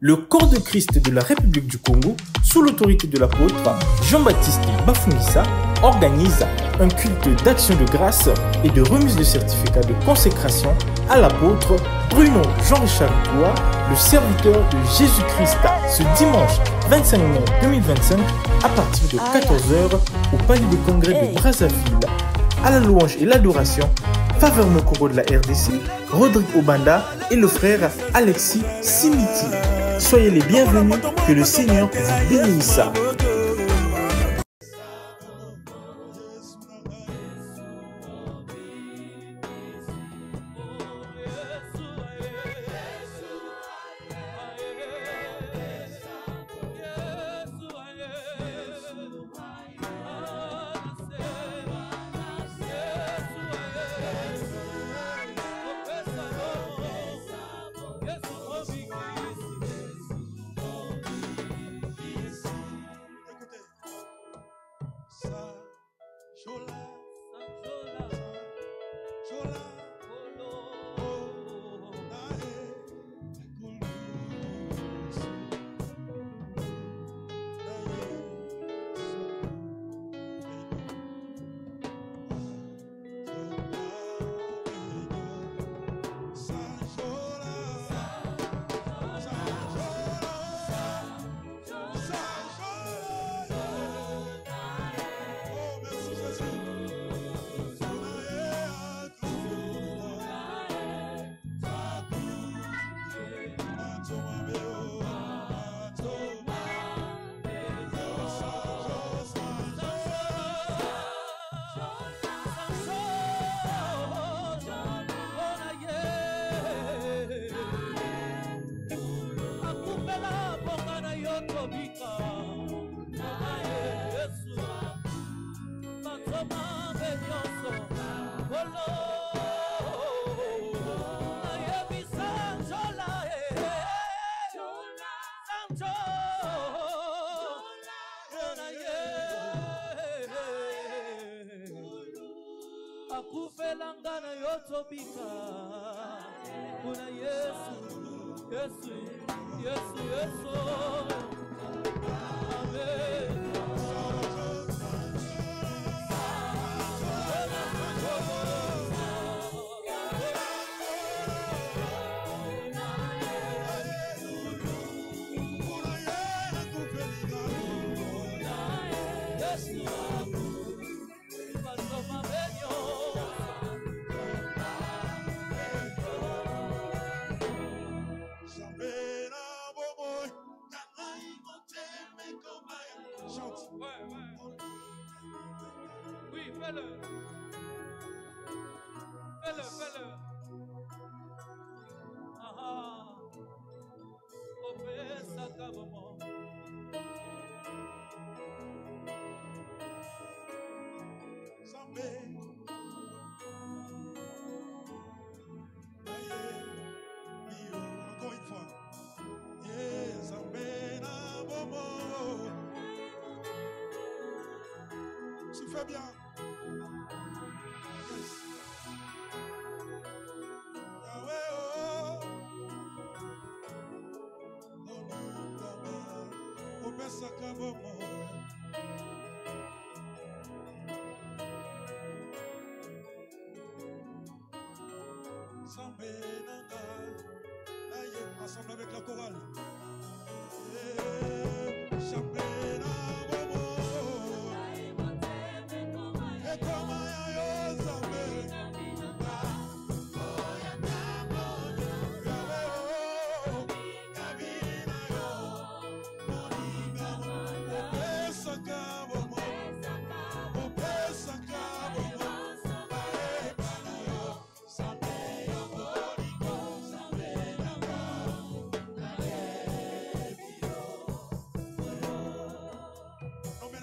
le corps de Christ de la République du Congo, sous l'autorité de l'apôtre Jean-Baptiste Bafungissa, organise un culte d'action de grâce et de remise de certificat de consécration à l'apôtre Bruno Jean-Richard Itoua, le serviteur de Jésus-Christ, ce dimanche 25 mai 2025 à partir de 14h au Palais de Congrès de Brazzaville. À la louange et l'adoration, Faveur Mokoro de la RDC, Rodrigue Obanda et le frère Alexis Simiti. Soyez les bienvenus, que le Seigneur vous bénisse. Akufelangana yotobika kuna Yesu, Yesu, Yesu, Yesu. Amen. Oui, fais-le. Fais-le, fais-le. Ah, opesa kabamo. Zambé. Encore une fois. Zambé na bobo. Tu fais bien. Yahweh, oh. Opesa kabamo. Zambé nanga. Ensemble avec la chorale. Zambé na bobo.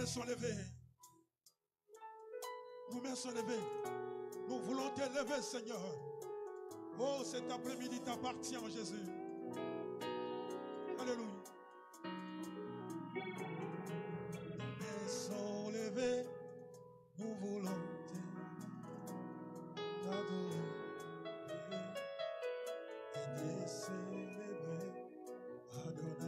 Sont levés. Nos mains sont levées. Nous voulons t'élever, Seigneur. Oh, cet après-midi t'appartient, Jésus. Alléluia. Nos mains sont levées. Nous voulons t'adorer et te célébrer. Adonai.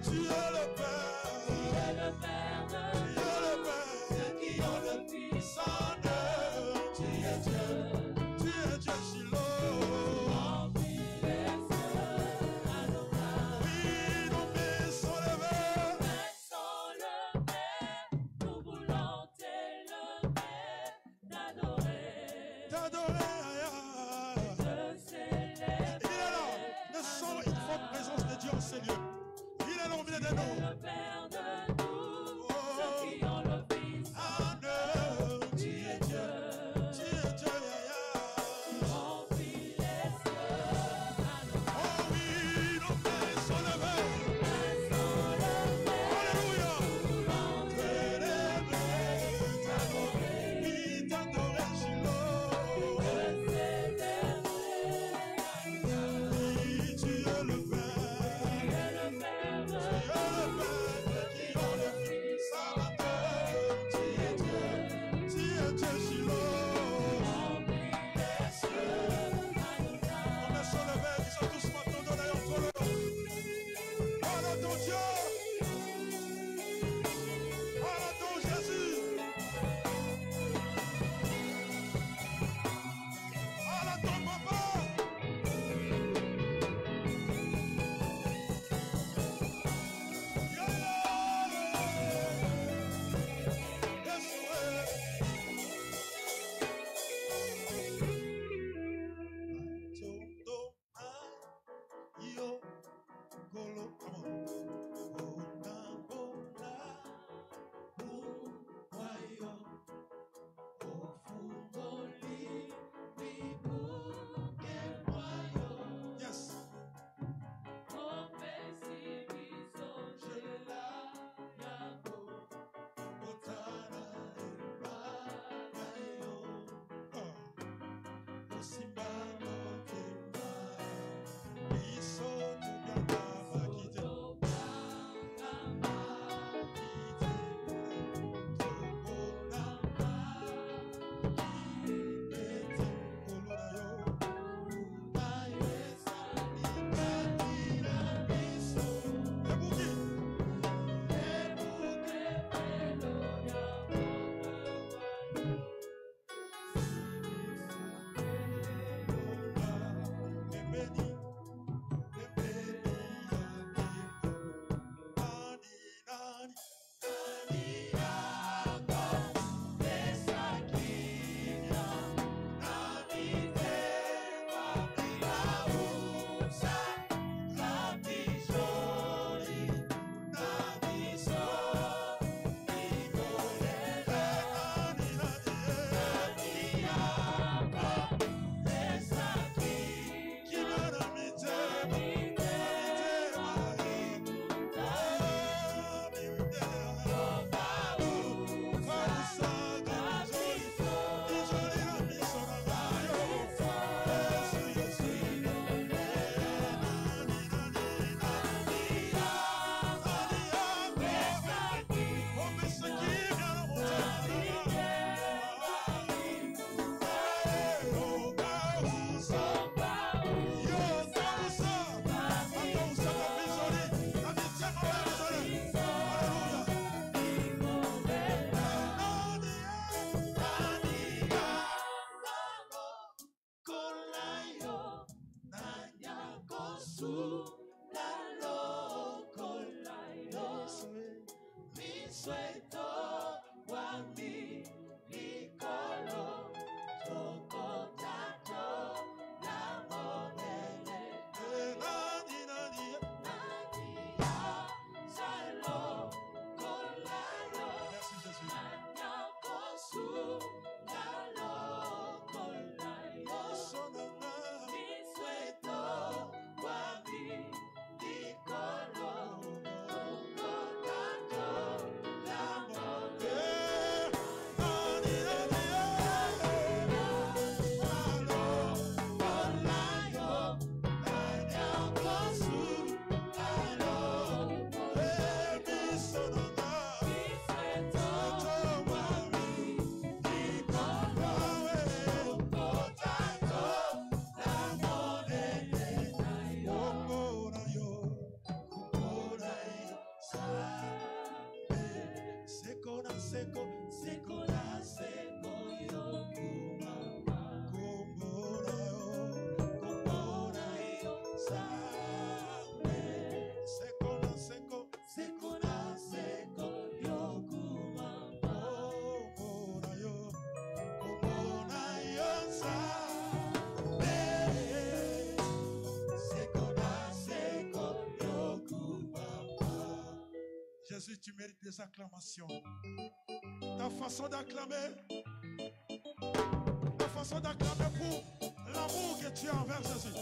Tu es le Père. Tu es le Père de ceux qui ont le Fils en eux. Tu es Dieu. Tu es Dieu Shiloh. Remplis les cieux, Adonai. Oui, nos mains sont levées. Mains sont levées, nous voulons t'élever, t'adorer. T'adorer. Te célébrer. Il est là. Le son, une forte présence de Dieu en ces lieux. Il est là au milieu de nous. Le Père de tous, ceux qui ont le Fils en Honneur. Tu es Dieu. Tu es Dieu. Remplis les cieux, Adonai. Oh oui, nos mains sont levées. Mains sont levées, Alléluia. voulons T'élever, t'adorer. Oui, t'adorer, Shiloh. te célébrer, Adonai. Oui, tu es le Père. Tu es le Père de Tu es le Père qui ont le Fils en eux. Tu es Dieu. Tu es Dieu, Shiloh. Remplis les cieux, Adonai. On met sur le verre, disons tous maintenant, donne entre le. Voilà ton Dieu. Voilà ton Jésus. Voilà ton papa. Yes, ouais. Yo, Golo, come on. Yes. seko seko na seko yokuma kumbura yo sabe seko na seko yokuma kumbura yo sabe seko na seko yokuma. Jésus, tu mérites des acclamations. Ta façon d'acclamer pour l'amour que tu as envers Jésus.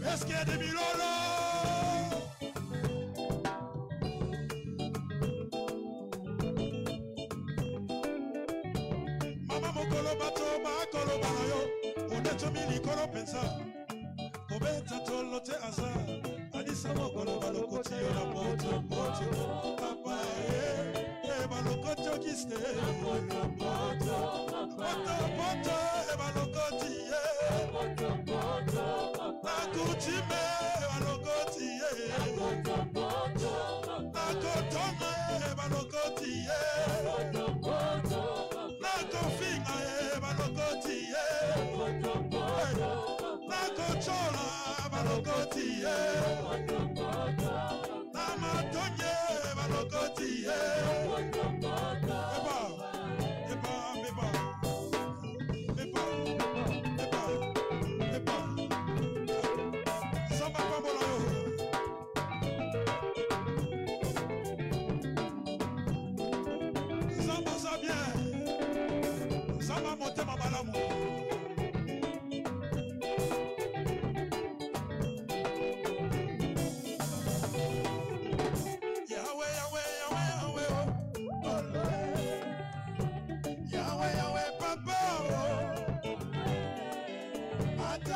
Est-ce qu'il y a des milolo? Mama mokolo bato makolo banayo oneto milikolo pensa obeta tolote asa adisa mokolo balokoti yo na poto papa balokoti okiste poto balokoti nakutime balokoti nakotome balokoti nakofinga balokoti nakochola balokoti namatonye balokoti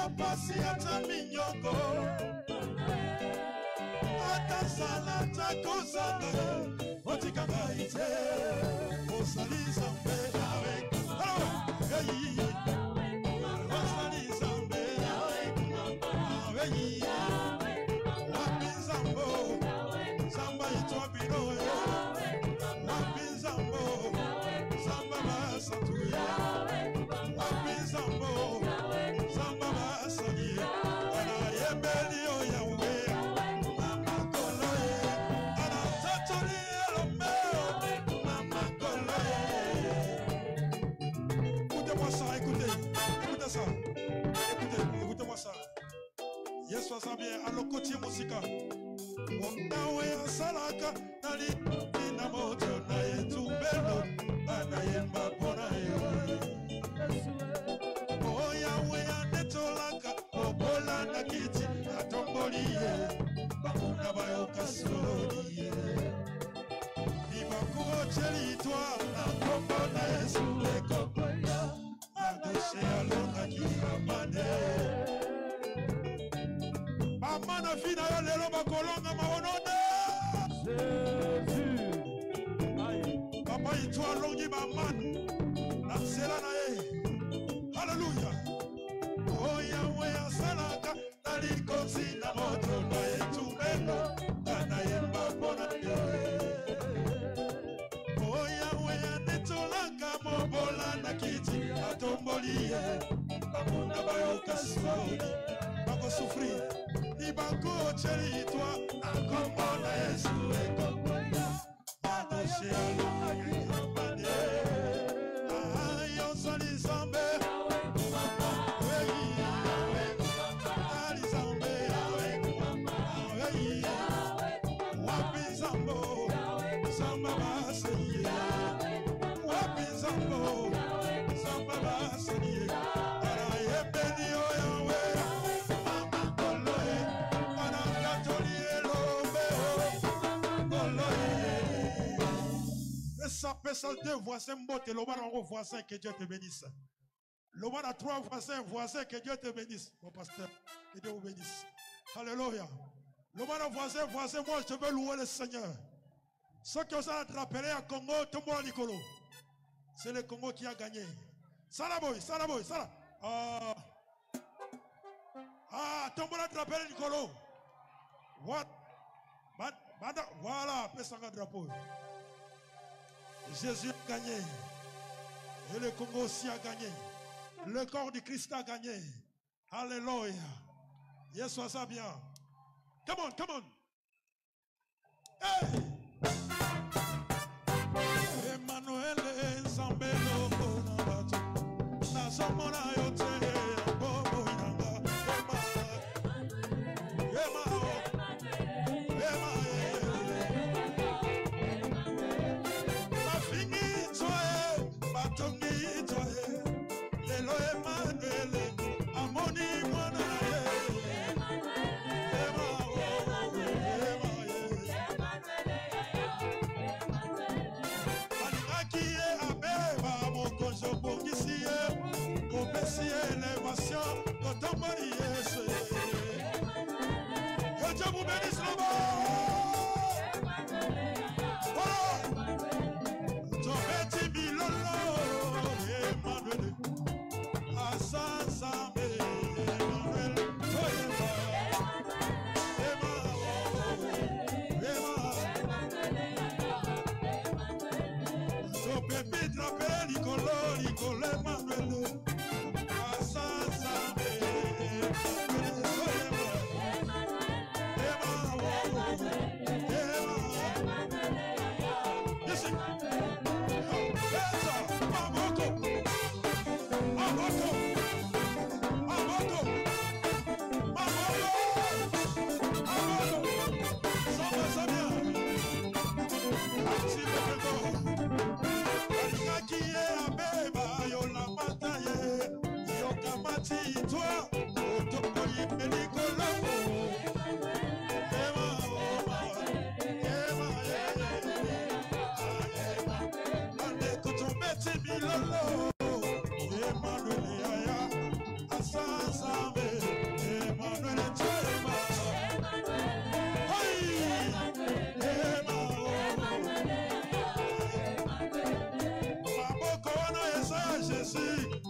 pasi ata minyoko ata salata kozanga otikanga ite osali zambe avec osali zambe avec wapi zambo zamba itwa bino wapi zambo zamba basatuya wapi zambo zamba basani ana yebeli o yawe mama koloye ana tatoli elomeo mama koloye. Écoutez-moi ça, écoutez ça, écoutez-moi ça. Yes, ça bien, à l'okotie musika. Wakawe asalaka nali inamoto na yetumbelo na yemba pona yo. Oyawe anetolaka obola na kiti atomboliye bakuna bayoka sodiye. Ibakuro cheli toi na kombo na Yesu lekokoya adoshe alonga kikamane. Amana fina yo lelo bakolonga maonone Jésus. Papa itwa longi baman na sela na ye. Hallelujah. Oh Yahweh asalaka na likosi na moto na etumelo na yemba pona yo. Oh Yahweh anetolaka mobola na kiti atomboliye bakuna bayoka sodi bako souffrir. Ibako cheli toi na kombo na Yesu ekokoya adoshe alonga kikamane. Ayo soli zambe ali zambe wapi zambo zamba baseye wapi zambo zamba baseye ara yebeni o yawe mama koloye ana katoli elombe koloye. Pesa deux voisins mbote loba na voisin, que Dieu te bénisse. Loba na trois voisins, que Dieu te bénisse. Mon pasteur, que Dieu vous bénisse. Alléluia. Loba na voisin, moi je veux louer le Seigneur. Ceux qui ont attrapé à Congo, tout le monde Nicolo. C'est le Congo qui a gagné. Salaboy, sala. Tout le monde a attrapé Nicolo. What? Voilà, pesa un drapeau. Jésus a gagné. Et le Congo aussi a gagné. Le corps du Christ a gagné. Alléluia. Yes, soit ça bien. Come on. Hey! Emmanuel Zambelo Bonabato. Nazomona yote bobo inanga. Emmanuel,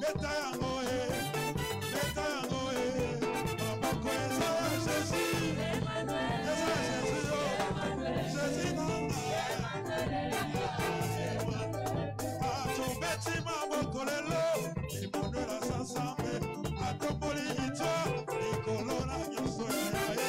beta yango beta yango maboko eza Jésus eza Jésus Jésus atobeti maboko lelo Emmanuel asansambe atomboli ito likolo na nyonso ya ye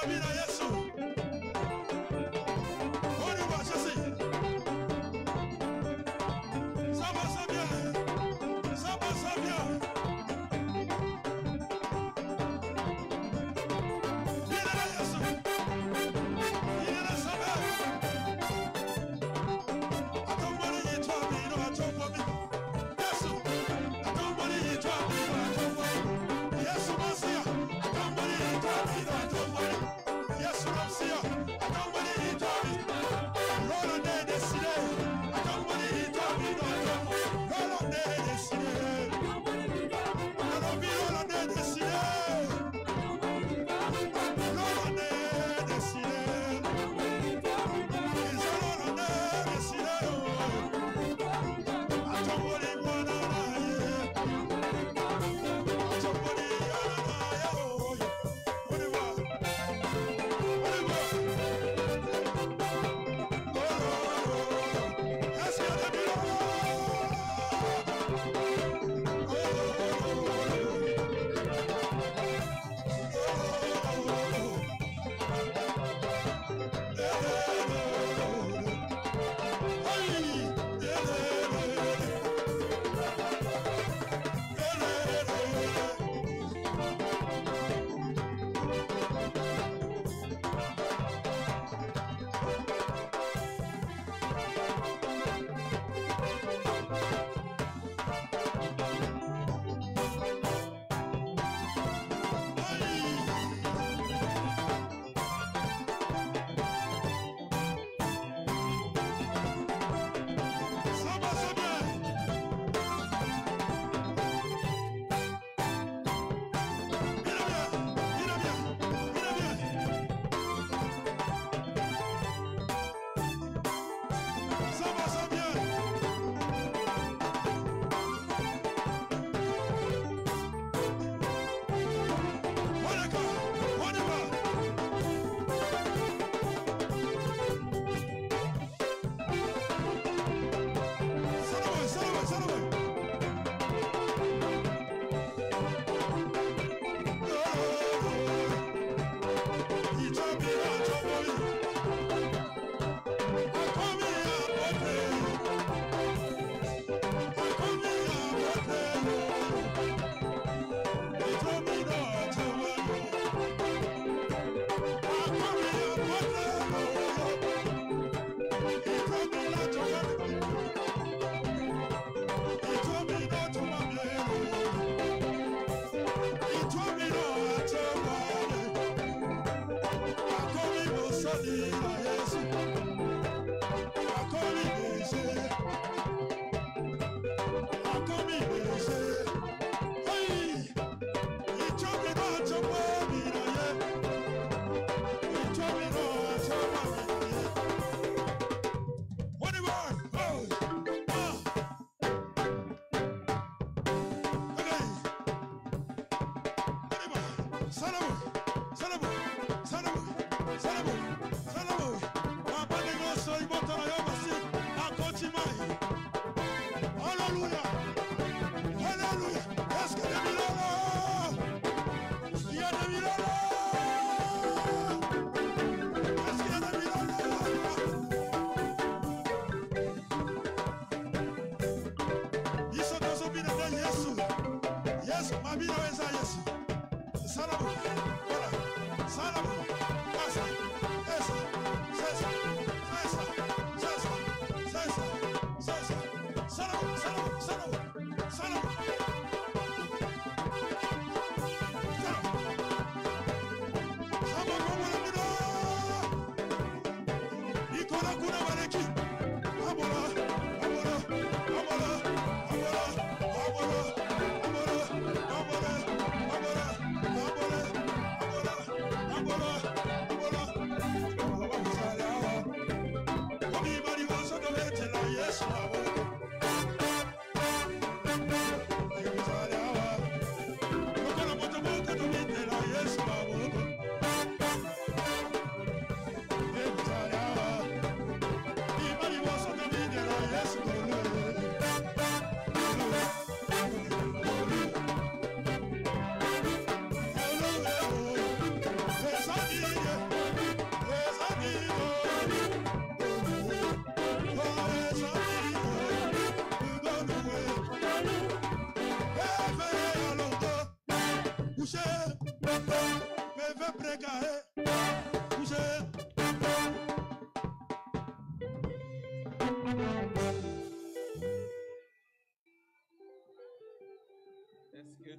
Amola,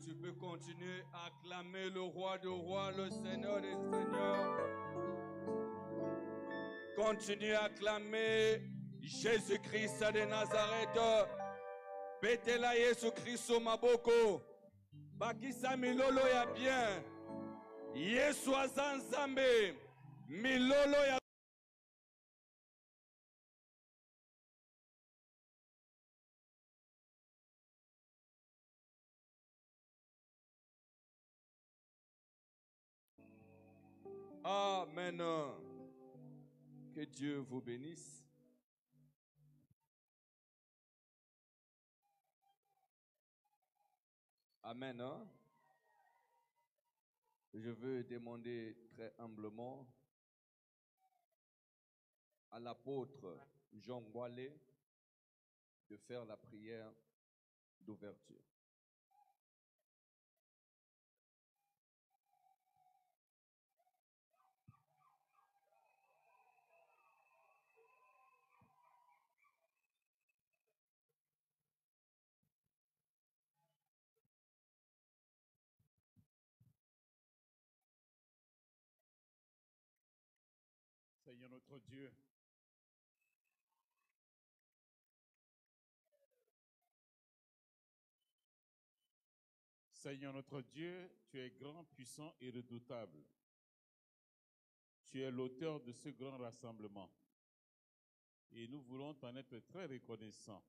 tu peux continuer à acclamer le roi des rois, le Seigneur des seigneurs. Continue à acclamer Jésus-Christ de Nazareth. Betela Yesu-Christ maboko. Bakisa milolo ya bien. Yesu azanzambe. Milolo ya Amen. Que Dieu vous bénisse. Amen. Je veux demander très humblement à l'apôtre Jean Boilet de faire la prière d'ouverture. Seigneur notre Dieu, Seigneur notre Dieu, tu es grand, puissant et redoutable. Tu es l'auteur de ce grand rassemblement. Et nous voulons t'en être très reconnaissants.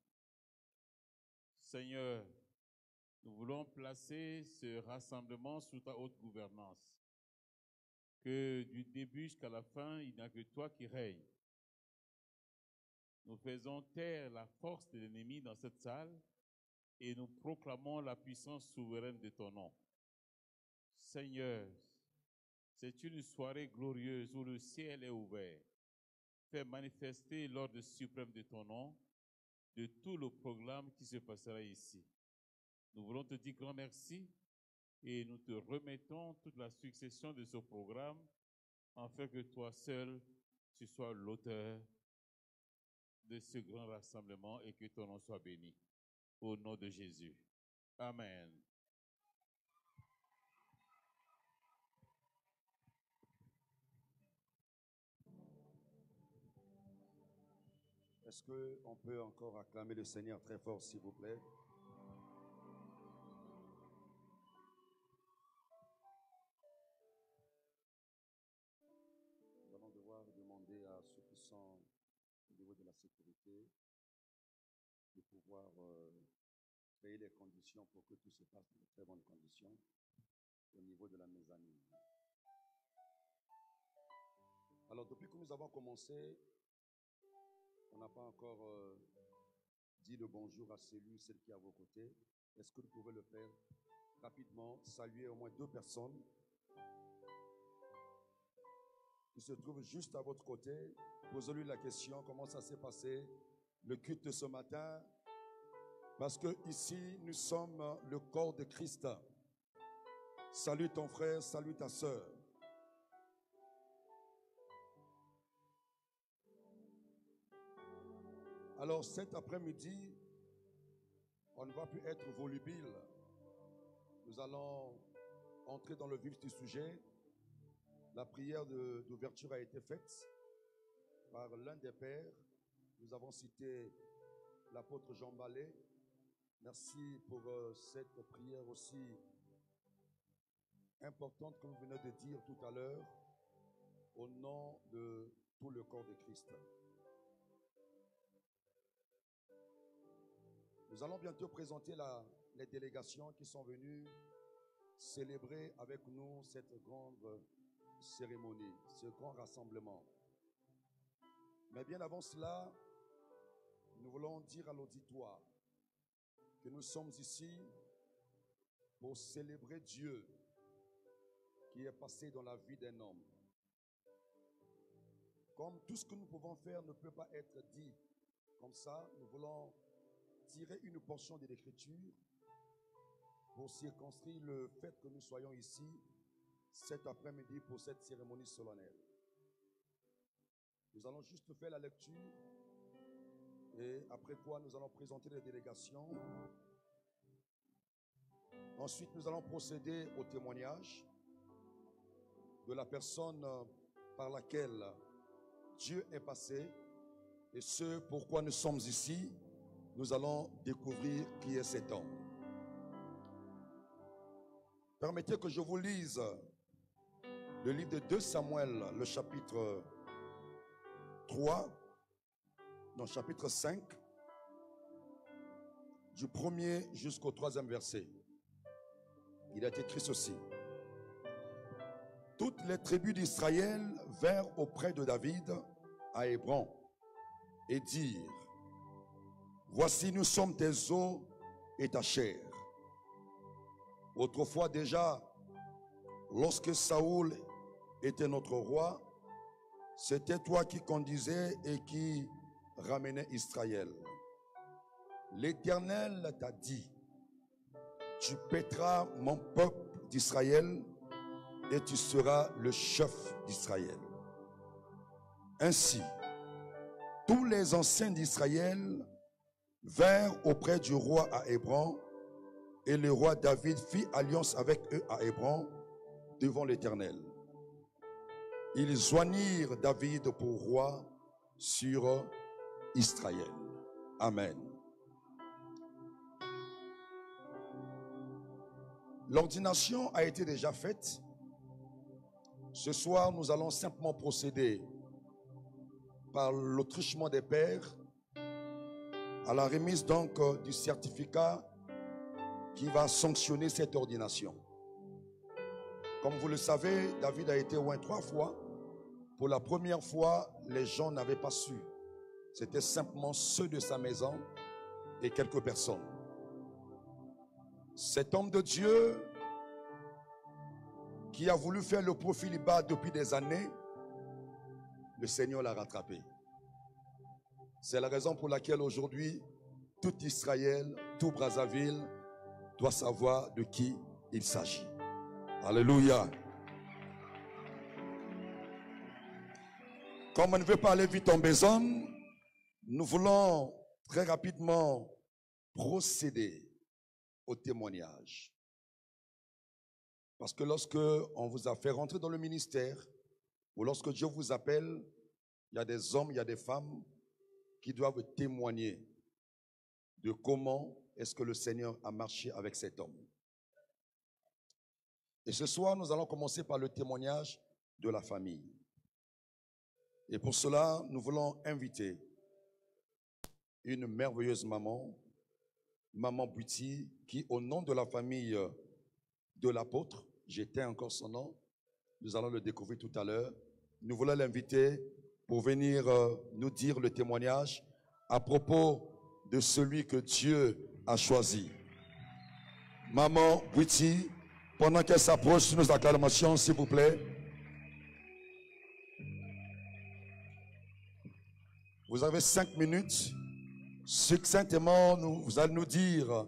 Seigneur, nous voulons placer ce rassemblement sous ta haute gouvernance. Que du début jusqu'à la fin, il n'y a que toi qui règnes. Nous faisons taire la force de l'ennemi dans cette salle et nous proclamons la puissance souveraine de ton nom. Seigneur, c'est une soirée glorieuse où le ciel est ouvert. Fais manifester l'ordre suprême de ton nom, de tout le programme qui se passera ici. Nous voulons te dire grand merci et nous te remettons toute la succession de ce programme afin que toi seul, tu sois l'auteur de ce grand rassemblement et que ton nom soit béni. Au nom de Jésus. Amen. Est-ce qu'on peut encore acclamer le Seigneur très fort, s'il vous plaît? Nous allons devoir demander à ceux qui sont au niveau de la sécurité de pouvoir créer les conditions pour que tout se passe dans de très bonnes conditions au niveau de la mezzanine. Alors, depuis que nous avons commencé, on n'a pas encore dit le bonjour à celui, celle qui est à vos côtés. Est-ce que vous pouvez le faire rapidement, saluer au moins 2 personnes qui se trouvent juste à votre côté? Posez-lui la question, comment ça s'est passé, le culte de ce matin? Parce que ici, nous sommes le corps de Christ. Salue ton frère, salue ta sœur. Alors cet après-midi, on ne va plus être volubile. Nous allons entrer dans le vif du sujet. La prière d'ouverture a été faite par l'un des pères. Nous avons cité l'apôtre Jean Boilet. Merci pour cette prière aussi importante que vous venez de dire tout à l'heure au nom de tout le corps de Christ. Nous allons bientôt présenter les délégations qui sont venues célébrer avec nous cette grande cérémonie, ce grand rassemblement. Mais bien avant cela, nous voulons dire à l'auditoire que nous sommes ici pour célébrer Dieu qui est passé dans la vie d'un homme. Comme tout ce que nous pouvons faire ne peut pas être dit comme ça, nous voulons tirer une portion de l'Écriture pour circonscrire le fait que nous soyons ici cet après-midi pour cette cérémonie solennelle. Nous allons juste faire la lecture et après quoi nous allons présenter les délégations Ensuite, nous allons procéder au témoignage de la personne par laquelle Dieu est passé et ce pourquoi nous sommes ici. Nous allons découvrir qui est cet homme. Permettez que je vous lise le livre de 2 Samuel, le chapitre 3, dans chapitre 5, du 1er jusqu'au 3e verset. Il a été écrit ceci. Toutes les tribus d'Israël vinrent auprès de David à Hébron et dirent: voici, nous sommes tes os et ta chair. Autrefois déjà, lorsque Saoul était notre roi, c'était toi qui conduisais et qui ramenais Israël. L'Éternel t'a dit: tu paîtras mon peuple d'Israël et tu seras le chef d'Israël. Ainsi, tous les anciens d'Israël vinrent auprès du roi à Hébron, et le roi David fit alliance avec eux à Hébron devant l'Éternel. Ils joignirent David pour roi sur Israël. Amen. L'ordination a été déjà faite. Ce soir, nous allons simplement procéder par le truchement des pères à la remise donc du certificat qui va sanctionner cette ordination. Comme vous le savez, David a été oint 3 fois. Pour la première fois, les gens n'avaient pas su. C'était simplement ceux de sa maison et quelques personnes. Cet homme de Dieu qui a voulu faire le profil bas depuis des années, le Seigneur l'a rattrapé. C'est la raison pour laquelle aujourd'hui, tout Israël, tout Brazzaville doit savoir de qui il s'agit. Alléluia. Comme on ne veut pas aller vite en besogne, nous voulons très rapidement procéder au témoignage. Parce que lorsque on vous a fait rentrer dans le ministère, ou lorsque Dieu vous appelle, il y a des hommes, il y a des femmes qui doivent témoigner de comment est-ce que le Seigneur a marché avec cet homme. Et ce soir, nous allons commencer par le témoignage de la famille. Et pour cela, nous voulons inviter une merveilleuse maman, Maman Bouti, qui au nom de la famille de l'apôtre, j'éteins encore son nom, nous allons le découvrir tout à l'heure. Nous voulons l'inviter pour venir nous dire le témoignage à propos de celui que Dieu a choisi. Maman Bouti, pendant qu'elle s'approche sur nos acclamations, s'il vous plaît. Vous avez 5 minutes. Succinctement, vous allez nous dire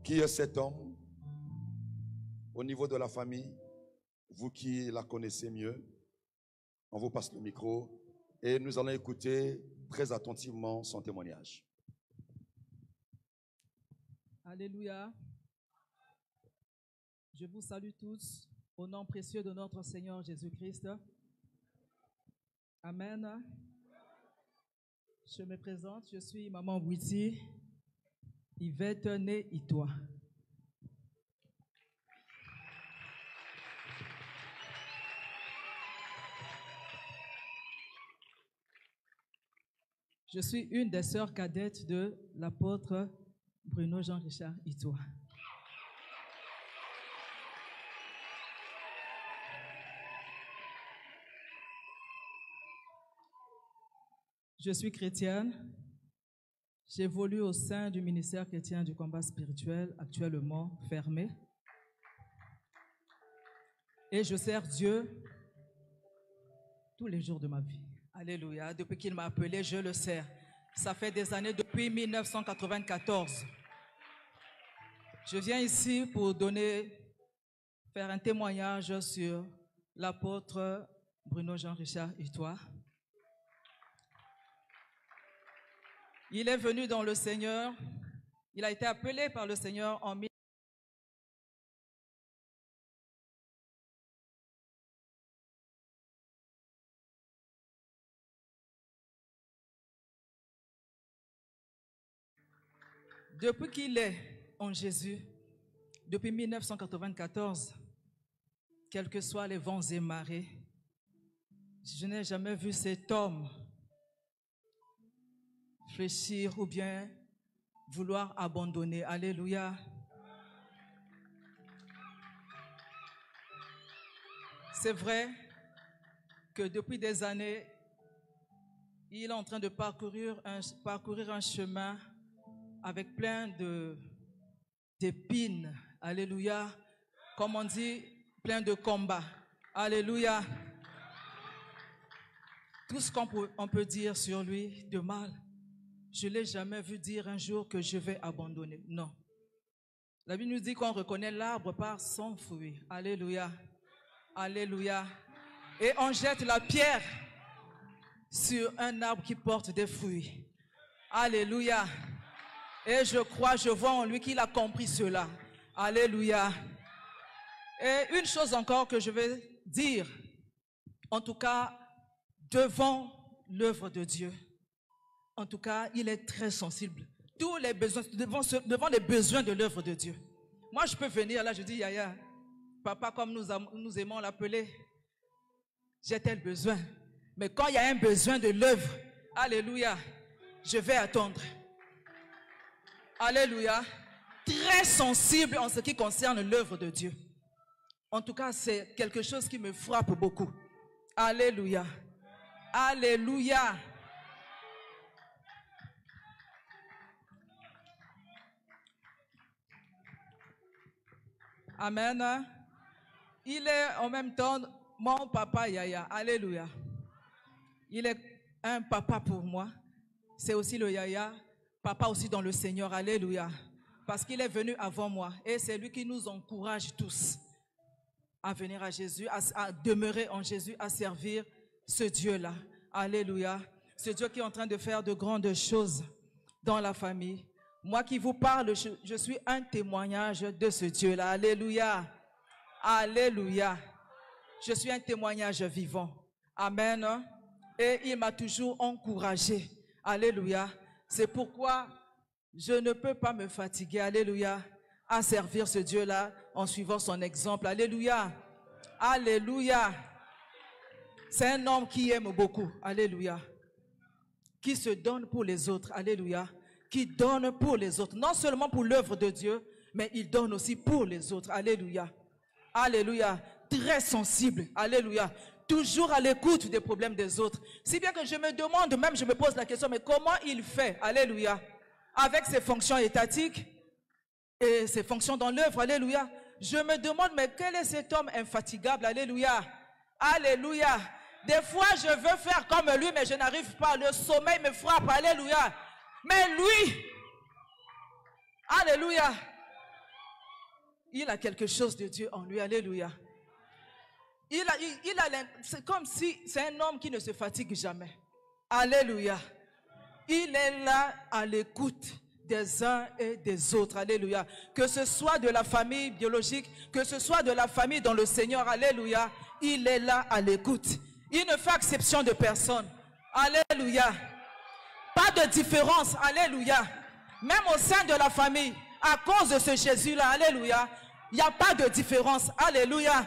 qui est cet homme au niveau de la famille. Vous qui la connaissez mieux, on vous passe le micro et nous allons écouter très attentivement son témoignage. Alléluia. Je vous salue tous au nom précieux de notre Seigneur Jésus-Christ. Amen. Je me présente, je suis Maman Bouti, Yvette née Itoa. Je suis une des sœurs cadettes de l'apôtre Bruno Jean-Richard Itoa. Je suis chrétienne. J'évolue au sein du ministère chrétien du combat spirituel, actuellement fermé. Et je sers Dieu tous les jours de ma vie. Alléluia. Depuis qu'il m'a appelé, je le sers. Ça fait des années, depuis 1994. Je viens ici pour faire un témoignage sur l'apôtre Bruno Jean-Richard Itoa. Il est venu dans le Seigneur Il a été appelé par le Seigneur en Depuis qu'il est en Jésus, depuis 1994, quels que soient les vents et marées, je n'ai jamais vu cet homme fléchir ou bien vouloir abandonner. Alléluia. C'est vrai que depuis des années, il est en train de parcourir un chemin avec plein d'épines. Alléluia. Comme on dit, plein de combats. Alléluia. Tout ce qu'on peut dire sur lui de mal, je ne l'ai jamais vu dire un jour que je vais abandonner. Non. La Bible nous dit qu'on reconnaît l'arbre par son fruit. Alléluia. Alléluia. Et on jette la pierre sur un arbre qui porte des fruits. Alléluia. Et je crois, je vois en lui qu'il a compris cela. Alléluia. Et une chose encore que je vais dire, en tout cas, devant l'œuvre de Dieu, en tout cas, il est très sensible. Tous les besoins, devant les besoins de l'œuvre de Dieu. Moi, je peux venir là, je dis, Yaya, papa, comme nous aimons l'appeler, j'ai tel besoin. Mais quand il y a un besoin de l'œuvre, alléluia, je vais attendre. Alléluia. Très sensible en ce qui concerne l'œuvre de Dieu. En tout cas, c'est quelque chose qui me frappe beaucoup. Alléluia. Alléluia. Amen. Il est en même temps mon papa Yaya. Alléluia. Il est un papa pour moi. C'est aussi le Yaya, papa aussi dans le Seigneur. Alléluia. Parce qu'il est venu avant moi. Et c'est lui qui nous encourage tous à venir à Jésus, à demeurer en Jésus, à servir ce Dieu-là. Alléluia. Ce Dieu qui est en train de faire de grandes choses dans la famille. Moi qui vous parle, je suis un témoignage de ce Dieu-là. Alléluia. Alléluia. Je suis un témoignage vivant. Amen. Et il m'a toujours encouragé. Alléluia. C'est pourquoi je ne peux pas me fatiguer. Alléluia. À servir ce Dieu-là en suivant son exemple. Alléluia. Alléluia. C'est un homme qui aime beaucoup. Alléluia. Qui se donne pour les autres. Alléluia. Qui donne pour les autres. Non seulement pour l'œuvre de Dieu, mais il donne aussi pour les autres. Alléluia. Alléluia. Très sensible. Alléluia. Toujours à l'écoute des problèmes des autres. Si bien que je me demande, même je me pose la question, mais comment il fait? Alléluia. Avec ses fonctions étatiques et ses fonctions dans l'œuvre. Alléluia. Je me demande, mais quel est cet homme infatigable? Alléluia. Alléluia. Des fois, je veux faire comme lui, mais je n'arrive pas. Le sommeil me frappe. Alléluia. Mais lui, alléluia, il a quelque chose de Dieu en lui. Alléluia. C'est comme si c'est un homme qui ne se fatigue jamais. Alléluia. Il est là à l'écoute des uns et des autres. Alléluia. Que ce soit de la famille biologique, que ce soit de la famille dans le Seigneur. Alléluia. Il est là à l'écoute. Il ne fait exception de personne. Alléluia. Pas de différence. Alléluia. Même au sein de la famille, à cause de ce Jésus-là. Alléluia. Il n'y a pas de différence. Alléluia.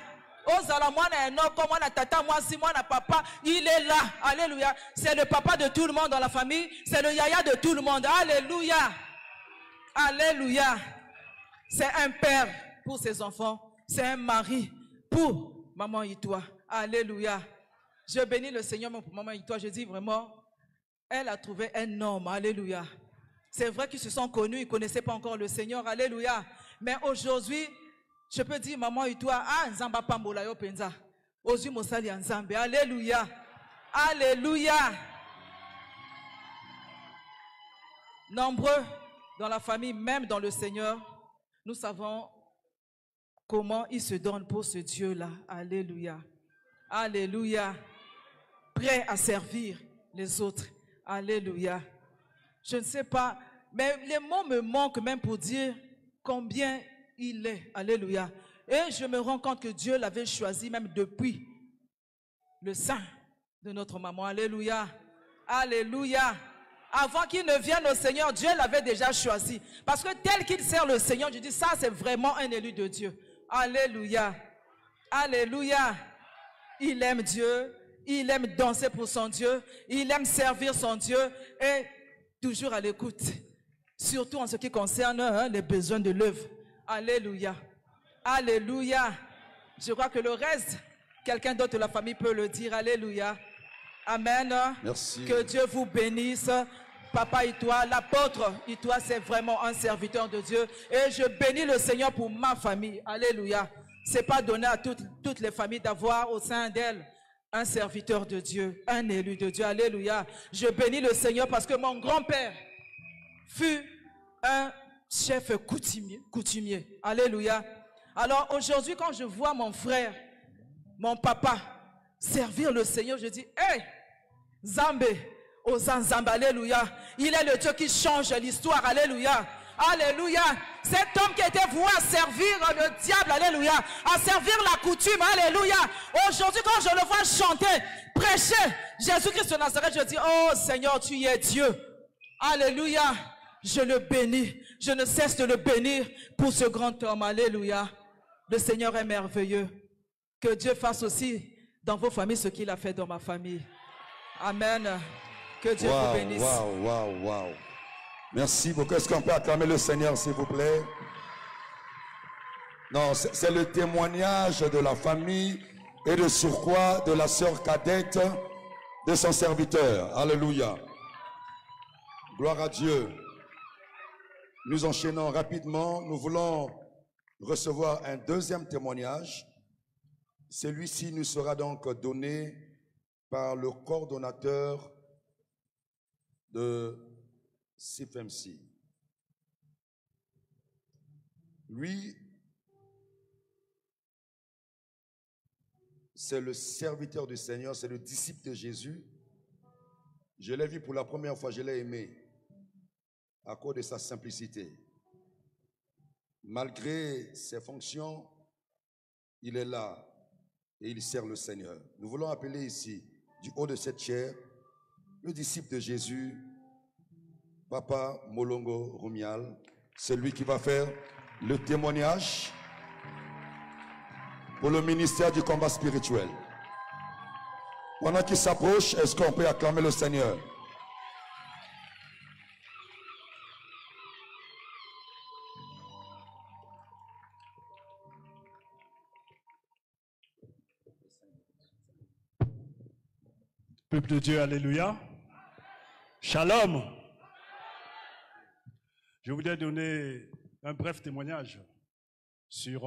Papa, il est là. Alléluia. C'est le papa de tout le monde dans la famille. C'est le yaya de tout le monde. Alléluia. Alléluia. C'est un père pour ses enfants. C'est un mari pour maman Itoa. Alléluia. Je bénis le Seigneur pour maman Itoa. Je dis vraiment, elle a trouvé un homme. Alléluia. C'est vrai qu'ils se sont connus. Ils ne connaissaient pas encore le Seigneur. Alléluia. Mais aujourd'hui, je peux dire, maman Itoa, Nzamba Pambola yo penza. Ozu Mosali Nzambe. Alléluia. Alléluia. Nombreux dans la famille, même dans le Seigneur, nous savons comment il se donne pour ce Dieu-là. Alléluia. Alléluia. Prêt à servir les autres. Alléluia. Je ne sais pas, Mais les mots me manquent même pour dire combien il est. Alléluia. Et je me rends compte que Dieu l'avait choisi même depuis le sein de notre maman. Alléluia. Alléluia. Avant qu'il ne vienne au Seigneur, Dieu l'avait déjà choisi. Parce que tel qu'il sert le Seigneur, je dis ça, c'est vraiment un élu de Dieu. Alléluia. Alléluia. Il aime Dieu. Il aime danser pour son Dieu. Il aime servir son Dieu. Et toujours à l'écoute. Surtout en ce qui concerne les besoins de l'œuvre. Alléluia. Alléluia. Je crois que le reste, quelqu'un d'autre de la famille peut le dire. Alléluia. Amen. Merci. Que Dieu vous bénisse. Papa Itoa, l'apôtre Itoa, c'est vraiment un serviteur de Dieu. Et je bénis le Seigneur pour ma famille. Alléluia. C'est pas donné à toutes les familles d'avoir au sein d'elles un serviteur de Dieu, un élu de Dieu. Alléluia. Je bénis le Seigneur parce que mon grand-père fut un chef coutumier. Alléluia. Alors aujourd'hui, quand je vois mon frère, mon papa, servir le Seigneur, je dis, hey, Zambé, oh Zambé, alléluia. Il est le Dieu qui change l'histoire, alléluia. Alléluia. Cet homme qui était voué à servir le diable, alléluia, à servir la coutume, alléluia. Aujourd'hui, quand je le vois chanter, prêcher Jésus-Christ de Nazareth, je dis, oh Seigneur, tu es Dieu. Alléluia. Je le bénis. Je ne cesse de le bénir pour ce grand homme, alléluia. Le Seigneur est merveilleux. Que Dieu fasse aussi dans vos familles ce qu'il a fait dans ma famille. Amen. Que Dieu vous bénisse. Wow. Merci beaucoup. Est-ce qu'on peut acclamer le Seigneur, s'il vous plaît? Non, c'est le témoignage de la famille et de surcroît de la sœur cadette de son serviteur. Alléluia. Gloire à Dieu. Nous enchaînons rapidement. Nous voulons recevoir un deuxième témoignage. Celui-ci nous sera donc donné par le coordonnateur de CFMC. Lui, c'est le serviteur du Seigneur, c'est le disciple de Jésus. Je l'ai vu pour la première fois, je l'ai aimé à cause de sa simplicité. Malgré ses fonctions, il est là et il sert le Seigneur. Nous voulons appeler ici, du haut de cette chaire, le disciple de Jésus, Papa Molongo Rumial, celui qui va faire le témoignage pour le ministère du combat spirituel. Pendant qu'il s'approche, est-ce qu'on peut acclamer le Seigneur? Peuple de Dieu, alléluia. Shalom. Je voudrais donner un bref témoignage sur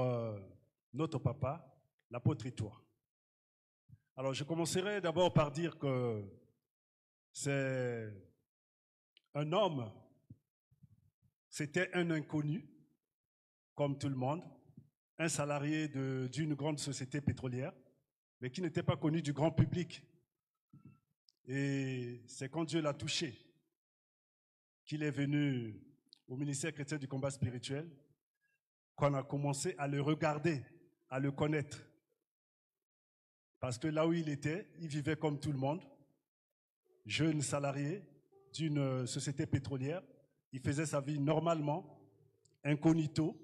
notre papa, l'apôtre Itoa. Alors, je commencerai d'abord par dire que c'est un homme, c'était un inconnu, comme tout le monde, un salarié d'une grande société pétrolière, mais qui n'était pas connu du grand public. Et c'est quand Dieu l'a touché qu'il est venu au ministère chrétien du combat spirituel qu'on a commencé à le regarder, à le connaître. Parce que là où il était, il vivait comme tout le monde, jeune salarié d'une société pétrolière. Il faisait sa vie normalement, incognito,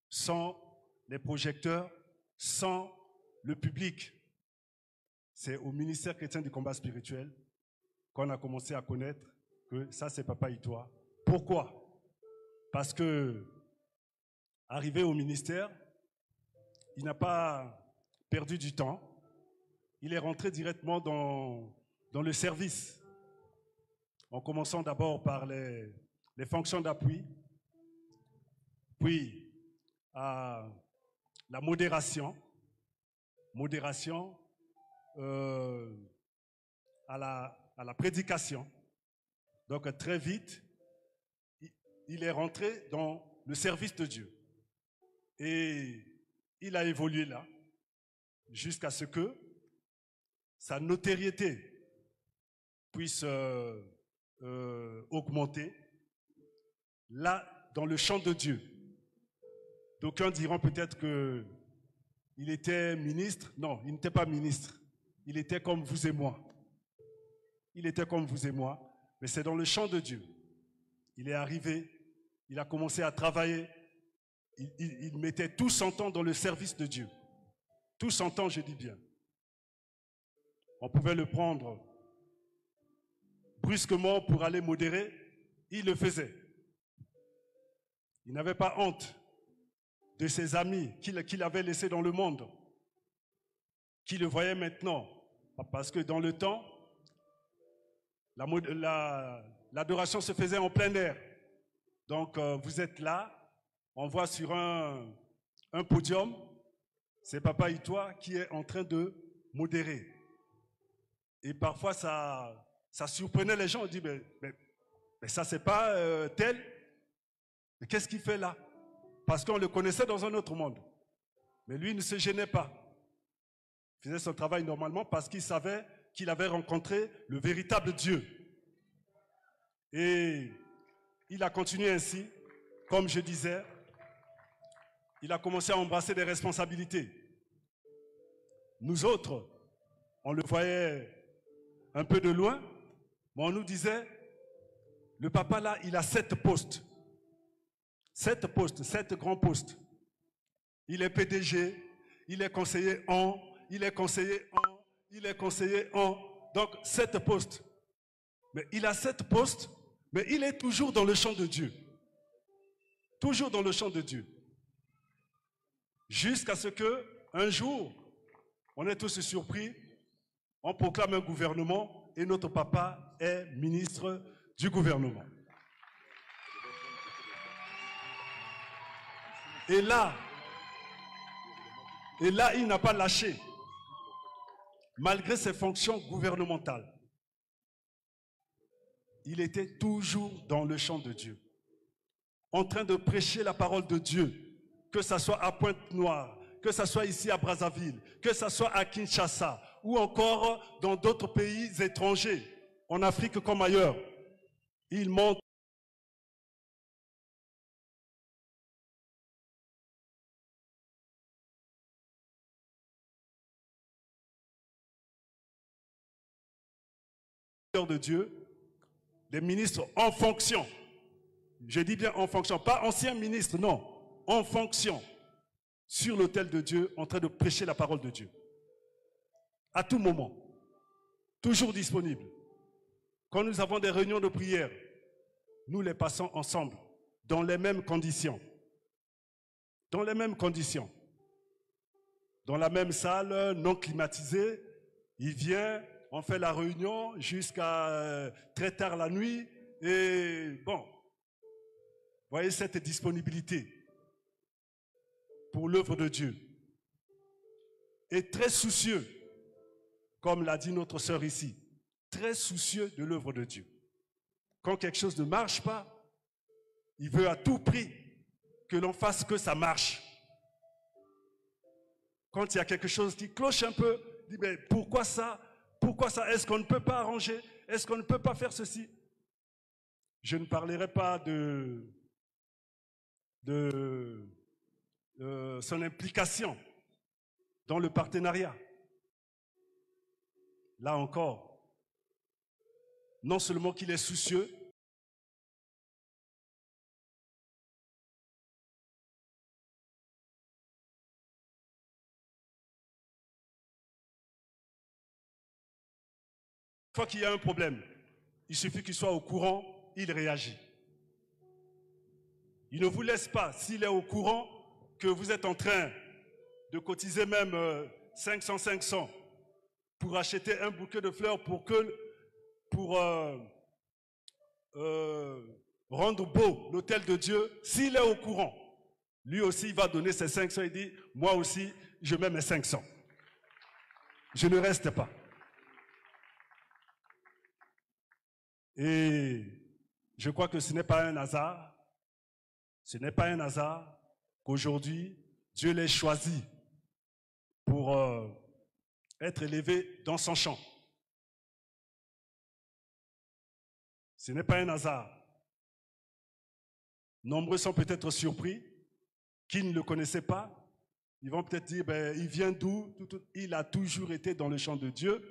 sans les projecteurs, sans le public. C'est au ministère chrétien du combat spirituel qu'on a commencé à connaître que ça, c'est Papa Itoa. Pourquoi? Parce que, arrivé au ministère, il n'a pas perdu du temps. Il est rentré directement dans le service, en commençant d'abord par les fonctions d'appui, puis à la modération, à la prédication. Donc très vite, il est rentré dans le service de Dieu. Et il a évolué là, jusqu'à ce que sa notoriété puisse augmenter. là, dans le champ de Dieu. D'aucuns diront peut-être qu'il était ministre. Non, il n'était pas ministre. Il était comme vous et moi. Il était comme vous et moi, mais c'est dans le champ de Dieu. Il est arrivé, il a commencé à travailler, il mettait tout son temps dans le service de Dieu. Tout son temps, je dis bien. On pouvait le prendre brusquement pour aller modérer, il le faisait. Il n'avait pas honte de ses amis qu'il avait laissés dans le monde, qui le voyaient maintenant. Parce que dans le temps, l'adoration se faisait en plein air. Donc vous êtes là, on voit sur un podium, c'est Papa Itoa qui est en train de modérer. Et parfois ça surprenait les gens, on dit mais ça c'est pas tel, mais qu'est-ce qu'il fait là? Parce qu'on le connaissait dans un autre monde. Mais lui ne se gênait pas. Il faisait son travail normalement parce qu'il savait qu'il avait rencontré le véritable Dieu. Et il a continué ainsi, comme je disais, il a commencé à embrasser des responsabilités. Nous autres, on le voyait un peu de loin, mais on nous disait, le papa là, il a 7 postes. 7 postes, 7 grands postes. Il est PDG, il est conseiller en, il est conseiller en, il est conseiller en. Donc 7 postes. Mais il a 7 postes, mais il est toujours dans le champ de Dieu. Toujours dans le champ de Dieu. Jusqu'à ce que, un jour, on est tous surpris, on proclame un gouvernement et notre papa est ministre du gouvernement. Et là, il n'a pas lâché, malgré ses fonctions gouvernementales. Il était toujours dans le champ de Dieu, en train de prêcher la parole de Dieu, que ce soit à Pointe-Noire, que ce soit ici à Brazzaville, que ce soit à Kinshasa, ou encore dans d'autres pays étrangers, en Afrique comme ailleurs. Il monte de Dieu, des ministres en fonction. Je dis bien en fonction, pas ancien ministre, non, en fonction, sur l'autel de Dieu, en train de prêcher la parole de Dieu. À tout moment, toujours disponible. Quand nous avons des réunions de prière, nous les passons ensemble, dans les mêmes conditions. Dans les mêmes conditions. Dans la même salle, non climatisée, il vient, on fait la réunion jusqu'à très tard la nuit, et bon, voyez cette disponibilité pour l'œuvre de Dieu. Et très soucieux, comme l'a dit notre sœur ici, très soucieux de l'œuvre de Dieu. Quand quelque chose ne marche pas, il veut à tout prix que l'on fasse que ça marche. Quand il y a quelque chose qui cloche un peu, il dit, mais pourquoi ça? Pourquoi ça? Est-ce qu'on ne peut pas arranger? Est-ce qu'on ne peut pas faire ceci? Je ne parlerai pas de son implication dans le partenariat. Là encore, non seulement qu'il est soucieux, une fois qu'il y a un problème, il suffit qu'il soit au courant, il réagit. Il ne vous laisse pas, s'il est au courant, que vous êtes en train de cotiser même 500 pour acheter un bouquet de fleurs pour rendre beau l'autel de Dieu. S'il est au courant, lui aussi il va donner ses 500 et dit, moi aussi je mets mes 500. Je ne reste pas. Et je crois que ce n'est pas un hasard. Ce n'est pas un hasard qu'aujourd'hui, Dieu l'ait choisi pour être élevé dans son champ. Ce n'est pas un hasard. Nombreux sont peut-être surpris, qui ne le connaissaient pas. Ils vont peut-être dire, ben, il vient d'où? Il a toujours été dans le champ de Dieu,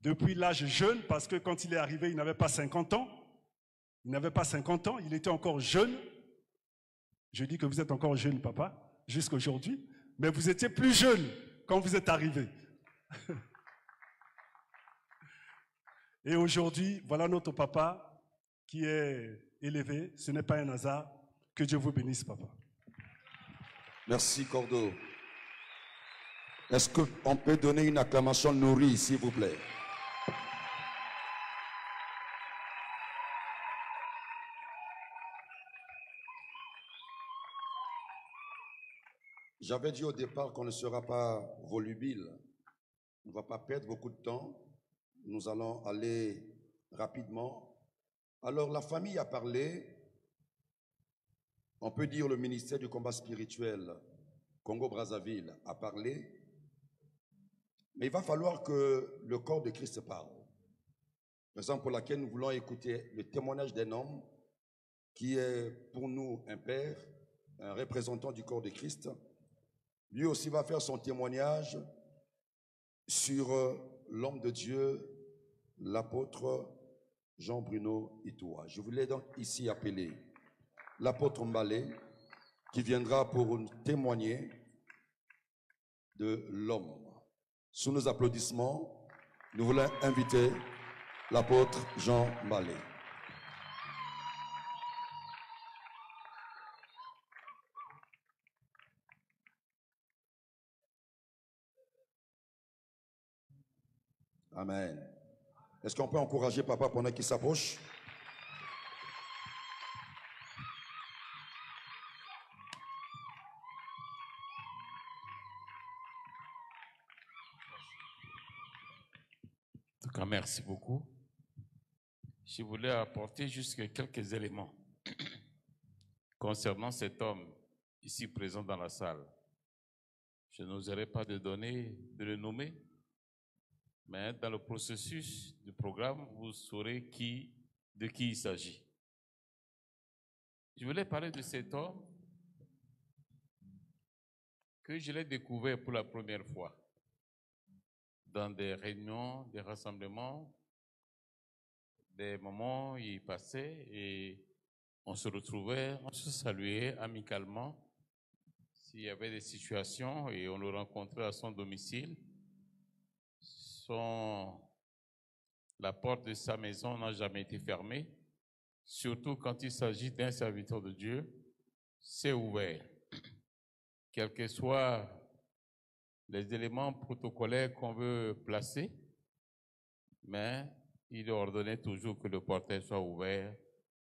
depuis l'âge jeune, parce que quand il est arrivé, il n'avait pas 50 ans. Il n'avait pas 50 ans, il était encore jeune. Je dis que vous êtes encore jeune, papa, jusqu'à aujourd'hui. Mais vous étiez plus jeune quand vous êtes arrivé. Et aujourd'hui, voilà notre papa qui est élevé. Ce n'est pas un hasard. Que Dieu vous bénisse, papa. Merci, Cordo. Est-ce qu'on peut donner une acclamation nourrie, s'il vous plaît? J'avais dit au départ qu'on ne sera pas volubile. On ne va pas perdre beaucoup de temps. Nous allons aller rapidement. Alors, la famille a parlé. On peut dire le ministère du combat spirituel Congo-Brazzaville a parlé. Mais il va falloir que le corps de Christ parle. Raison pour laquelle nous voulons écouter le témoignage d'un homme qui est pour nous un père, un représentant du corps de Christ. Lui aussi va faire son témoignage sur l'homme de Dieu, l'apôtre Jean-Bruno Itoua. Je voulais donc ici appeler l'apôtre Mbalé qui viendra pour nous témoigner de l'homme. Sous nos applaudissements, nous voulons inviter l'apôtre Jean Mbalé. Amen. Est-ce qu'on peut encourager papa pendant qu'il s'approche? En tout cas, merci beaucoup. Je voulais apporter juste quelques éléments concernant cet homme ici présent dans la salle. Je n'oserais pas de le nommer, mais dans le processus du programme, vous saurez de qui il s'agit. Je voulais parler de cet homme que je l'ai découvert pour la première fois dans des réunions, des rassemblements, des moments où il passait et on se retrouvait, on se saluait amicalement. S'il y avait des situations et on le rencontrait à son domicile, la porte de sa maison n'a jamais été fermée, surtout quand il s'agit d'un serviteur de Dieu, c'est ouvert. Quels que soient les éléments protocolaires qu'on veut placer, mais il ordonnait toujours que le portail soit ouvert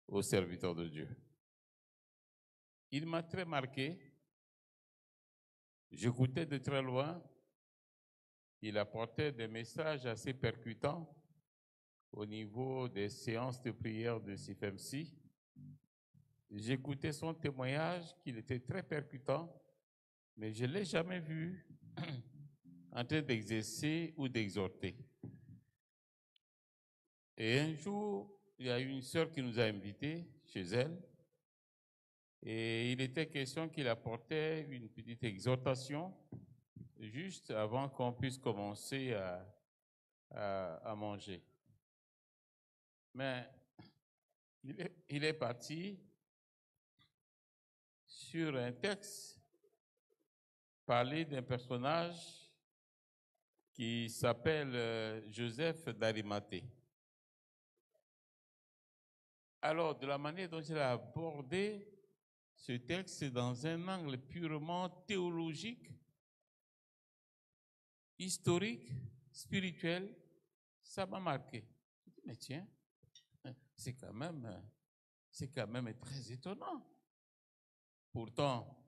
aux serviteurs de Dieu. Il m'a très marqué. J'écoutais de très loin. Il apportait des messages assez percutants au niveau des séances de prière de CFMC. J'écoutais son témoignage, qu'il était très percutant, mais je ne l'ai jamais vu en train d'exercer ou d'exhorter. Et un jour, il y a une sœur qui nous a invités chez elle, et il était question qu'il apportait une petite exhortation juste avant qu'on puisse commencer à manger. Mais il est parti sur un texte, parler d'un personnage qui s'appelle Joseph d'Arimathée. Alors, de la manière dont il a abordé ce texte, c'est dans un angle purement théologique, historique, spirituel, ça m'a marqué. Je dis, mais tiens, c'est quand même très étonnant. Pourtant,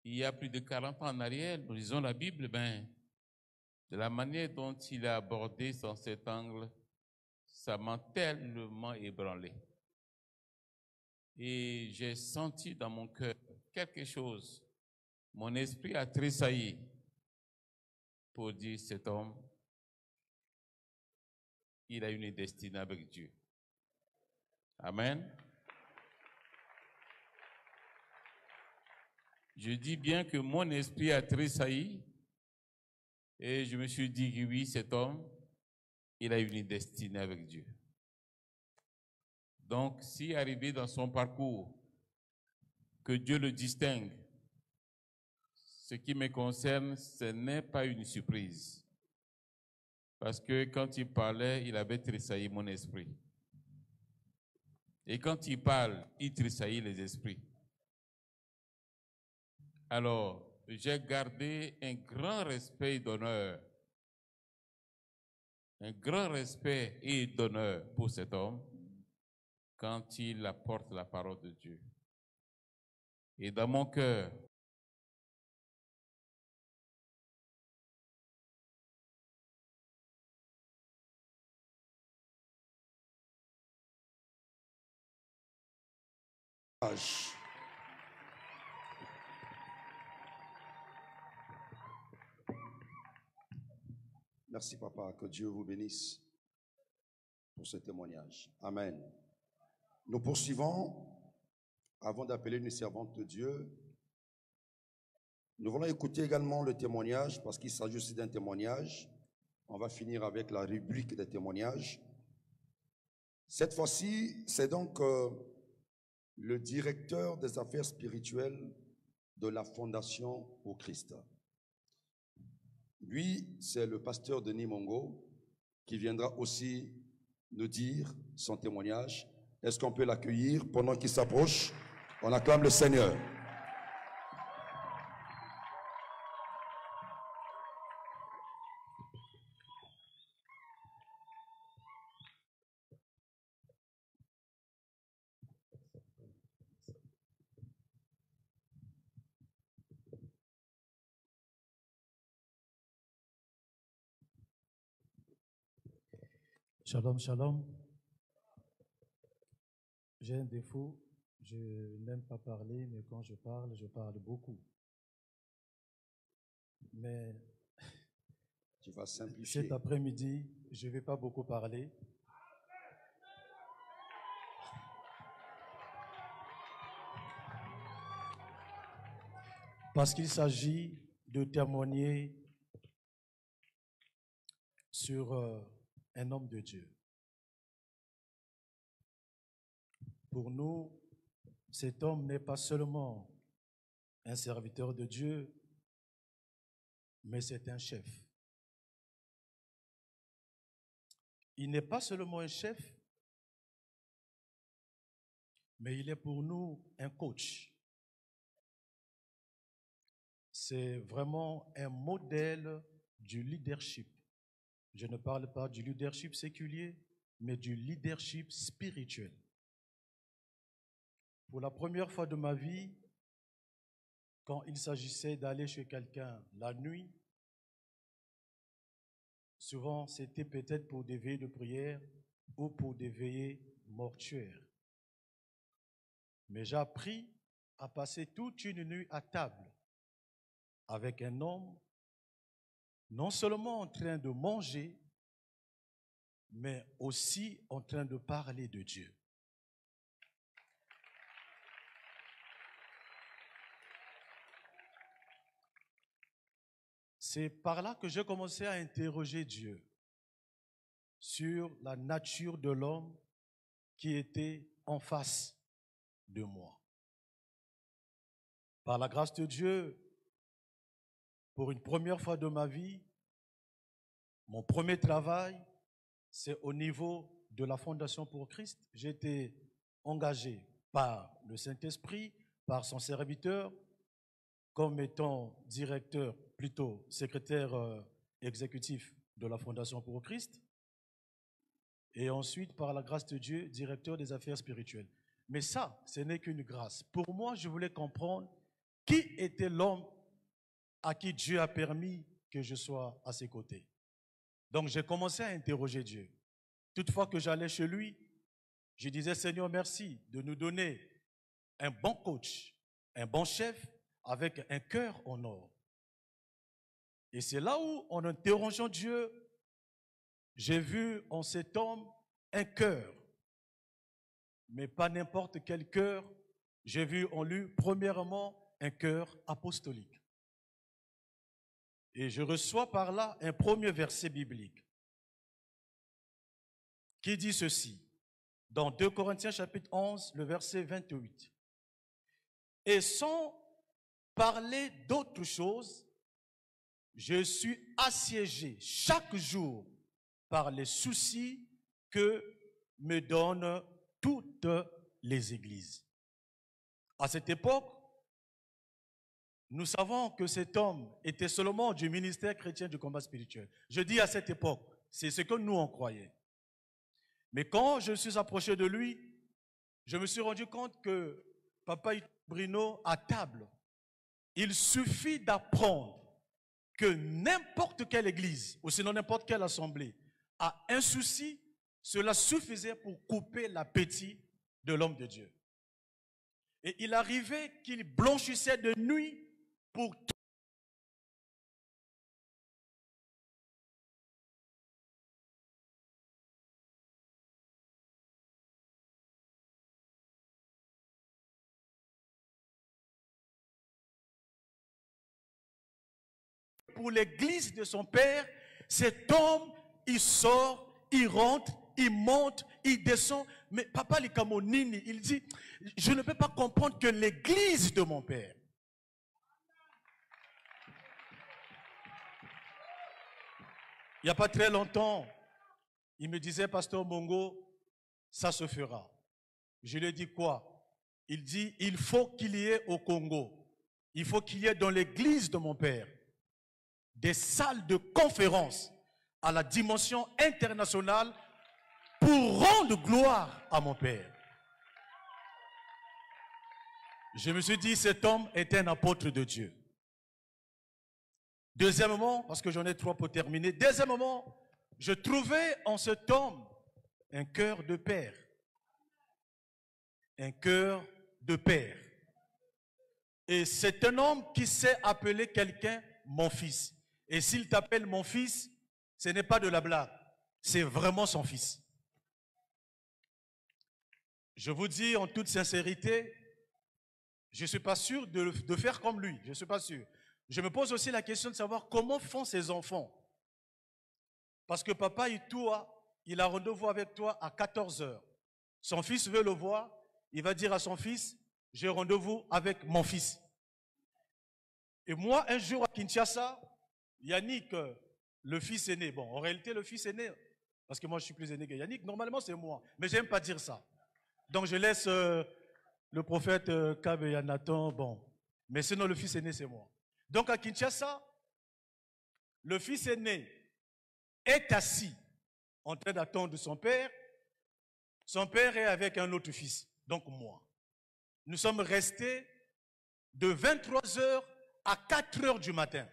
il y a plus de 40 ans en arrière, nous lisons la Bible, de la manière dont il a abordé dans cet angle, ça m'a tellement ébranlé. Et j'ai senti dans mon cœur quelque chose. Mon esprit a tressailli pour dire, cet homme, il a une destinée avec Dieu. Amen. Je dis bien que mon esprit a tressailli et je me suis dit que oui, cet homme, il a une destinée avec Dieu. Donc, si arrivé dans son parcours, que Dieu le distingue, ce qui me concerne, ce n'est pas une surprise. Parce que quand il parlait, il avait tressailli mon esprit. Et quand il parle, il tressaillit les esprits. Alors, j'ai gardé un grand respect et d'honneur. Un grand respect et d'honneur pour cet homme quand il apporte la parole de Dieu. Et dans mon cœur, Merci, papa. Que Dieu vous bénisse pour ce témoignage. Amen. Nous poursuivons. Avant d'appeler une servante de Dieu, nous voulons écouter également le témoignage, parce qu'il s'agit aussi d'un témoignage. On va finir avec la rubrique des témoignages. Cette fois-ci, c'est donc le directeur des affaires spirituelles de la Fondation au Christ. Lui, c'est le pasteur Denis Mongo, qui viendra aussi nous dire son témoignage. Est-ce qu'on peut l'accueillir pendant qu'il s'approche? On acclame le Seigneur. Shalom, shalom. J'ai un défaut, je n'aime pas parler, mais quand je parle beaucoup. Mais tu vas simplifier. Cet après-midi, je ne vais pas beaucoup parler. Parce qu'il s'agit de témoigner sur un homme de Dieu. Pour nous, cet homme n'est pas seulement un serviteur de Dieu, mais c'est un chef. Il n'est pas seulement un chef, mais il est pour nous un coach. C'est vraiment un modèle du leadership. Je ne parle pas du leadership séculier, mais du leadership spirituel. Pour la première fois de ma vie, quand il s'agissait d'aller chez quelqu'un la nuit, souvent c'était peut-être pour des veillées de prière ou pour des veillées mortuaires. Mais j'ai appris à passer toute une nuit à table avec un homme, non seulement en train de manger, mais aussi en train de parler de Dieu. C'est par là que j'ai commencé à interroger Dieu sur la nature de l'homme qui était en face de moi. Par la grâce de Dieu, pour une première fois de ma vie, mon premier travail, c'est au niveau de la Fondation pour Christ. J'ai été engagé par le Saint-Esprit, par son serviteur, comme étant directeur, plutôt secrétaire exécutif de la Fondation pour Christ, et ensuite, par la grâce de Dieu, directeur des affaires spirituelles. Mais ça, ce n'est qu'une grâce. Pour moi, je voulais comprendre qui était l'homme à qui Dieu a permis que je sois à ses côtés. Donc, j'ai commencé à interroger Dieu. Toutefois que j'allais chez lui, je disais, Seigneur, merci de nous donner un bon coach, un bon chef, avec un cœur en or. Et c'est là où, en interrogeant Dieu, j'ai vu en cet homme un cœur. Mais pas n'importe quel cœur. J'ai vu en lui, premièrement, un cœur apostolique. Et je reçois par là un premier verset biblique qui dit ceci, dans 2 Corinthiens chapitre 11, le verset 28. Et sans parler d'autre chose, je suis assiégé chaque jour par les soucis que me donnent toutes les églises. À cette époque, nous savons que cet homme était seulement du ministère chrétien du combat spirituel. Je dis à cette époque, c'est ce que nous on croyait. Mais quand je suis approché de lui, je me suis rendu compte que Papa Bruno, à table, il suffit d'apprendre que n'importe quelle église, ou sinon n'importe quelle assemblée, a un souci, cela suffisait pour couper l'appétit de l'homme de Dieu. Et il arrivait qu'il blanchissait de nuit pour l'église de son père. Cet homme, il sort, il rentre, il monte, il descend. Mais Papa Likamonini, il dit, je ne peux pas comprendre que l'église de mon père. Il n'y a pas très longtemps, il me disait, Pasteur Mongo, ça se fera. Je lui ai dit quoi? Il dit, il faut qu'il y ait au Congo, il faut qu'il y ait dans l'église de mon père des salles de conférence à la dimension internationale pour rendre gloire à mon père. Je me suis dit, cet homme est un apôtre de Dieu. Deuxièmement, parce que j'en ai 3 pour terminer, deuxièmement, je trouvais en cet homme un cœur de père. Un cœur de père. Et c'est un homme qui sait appeler quelqu'un mon fils. Et s'il t'appelle mon fils, ce n'est pas de la blague, c'est vraiment son fils. Je vous dis en toute sincérité, je ne suis pas sûr de faire comme lui, je ne suis pas sûr. Je me pose aussi la question de savoir comment font ses enfants. Parce que papa, il a rendez-vous avec toi à 14 h. Son fils veut le voir, il va dire à son fils, j'ai rendez-vous avec mon fils. Et moi, un jour à Kinshasa, Yannick, le fils aîné, bon, en réalité, le fils aîné, parce que moi, je suis plus aîné que Yannick, normalement, c'est moi. Mais je n'aime pas dire ça. Donc, je laisse le prophète Kab et Nathan, bon. Mais sinon, le fils aîné, c'est moi. Donc, à Kinshasa, le fils aîné est assis en train d'attendre son père. Son père est avec un autre fils, donc moi. Nous sommes restés de 23 h à 4 h du matin.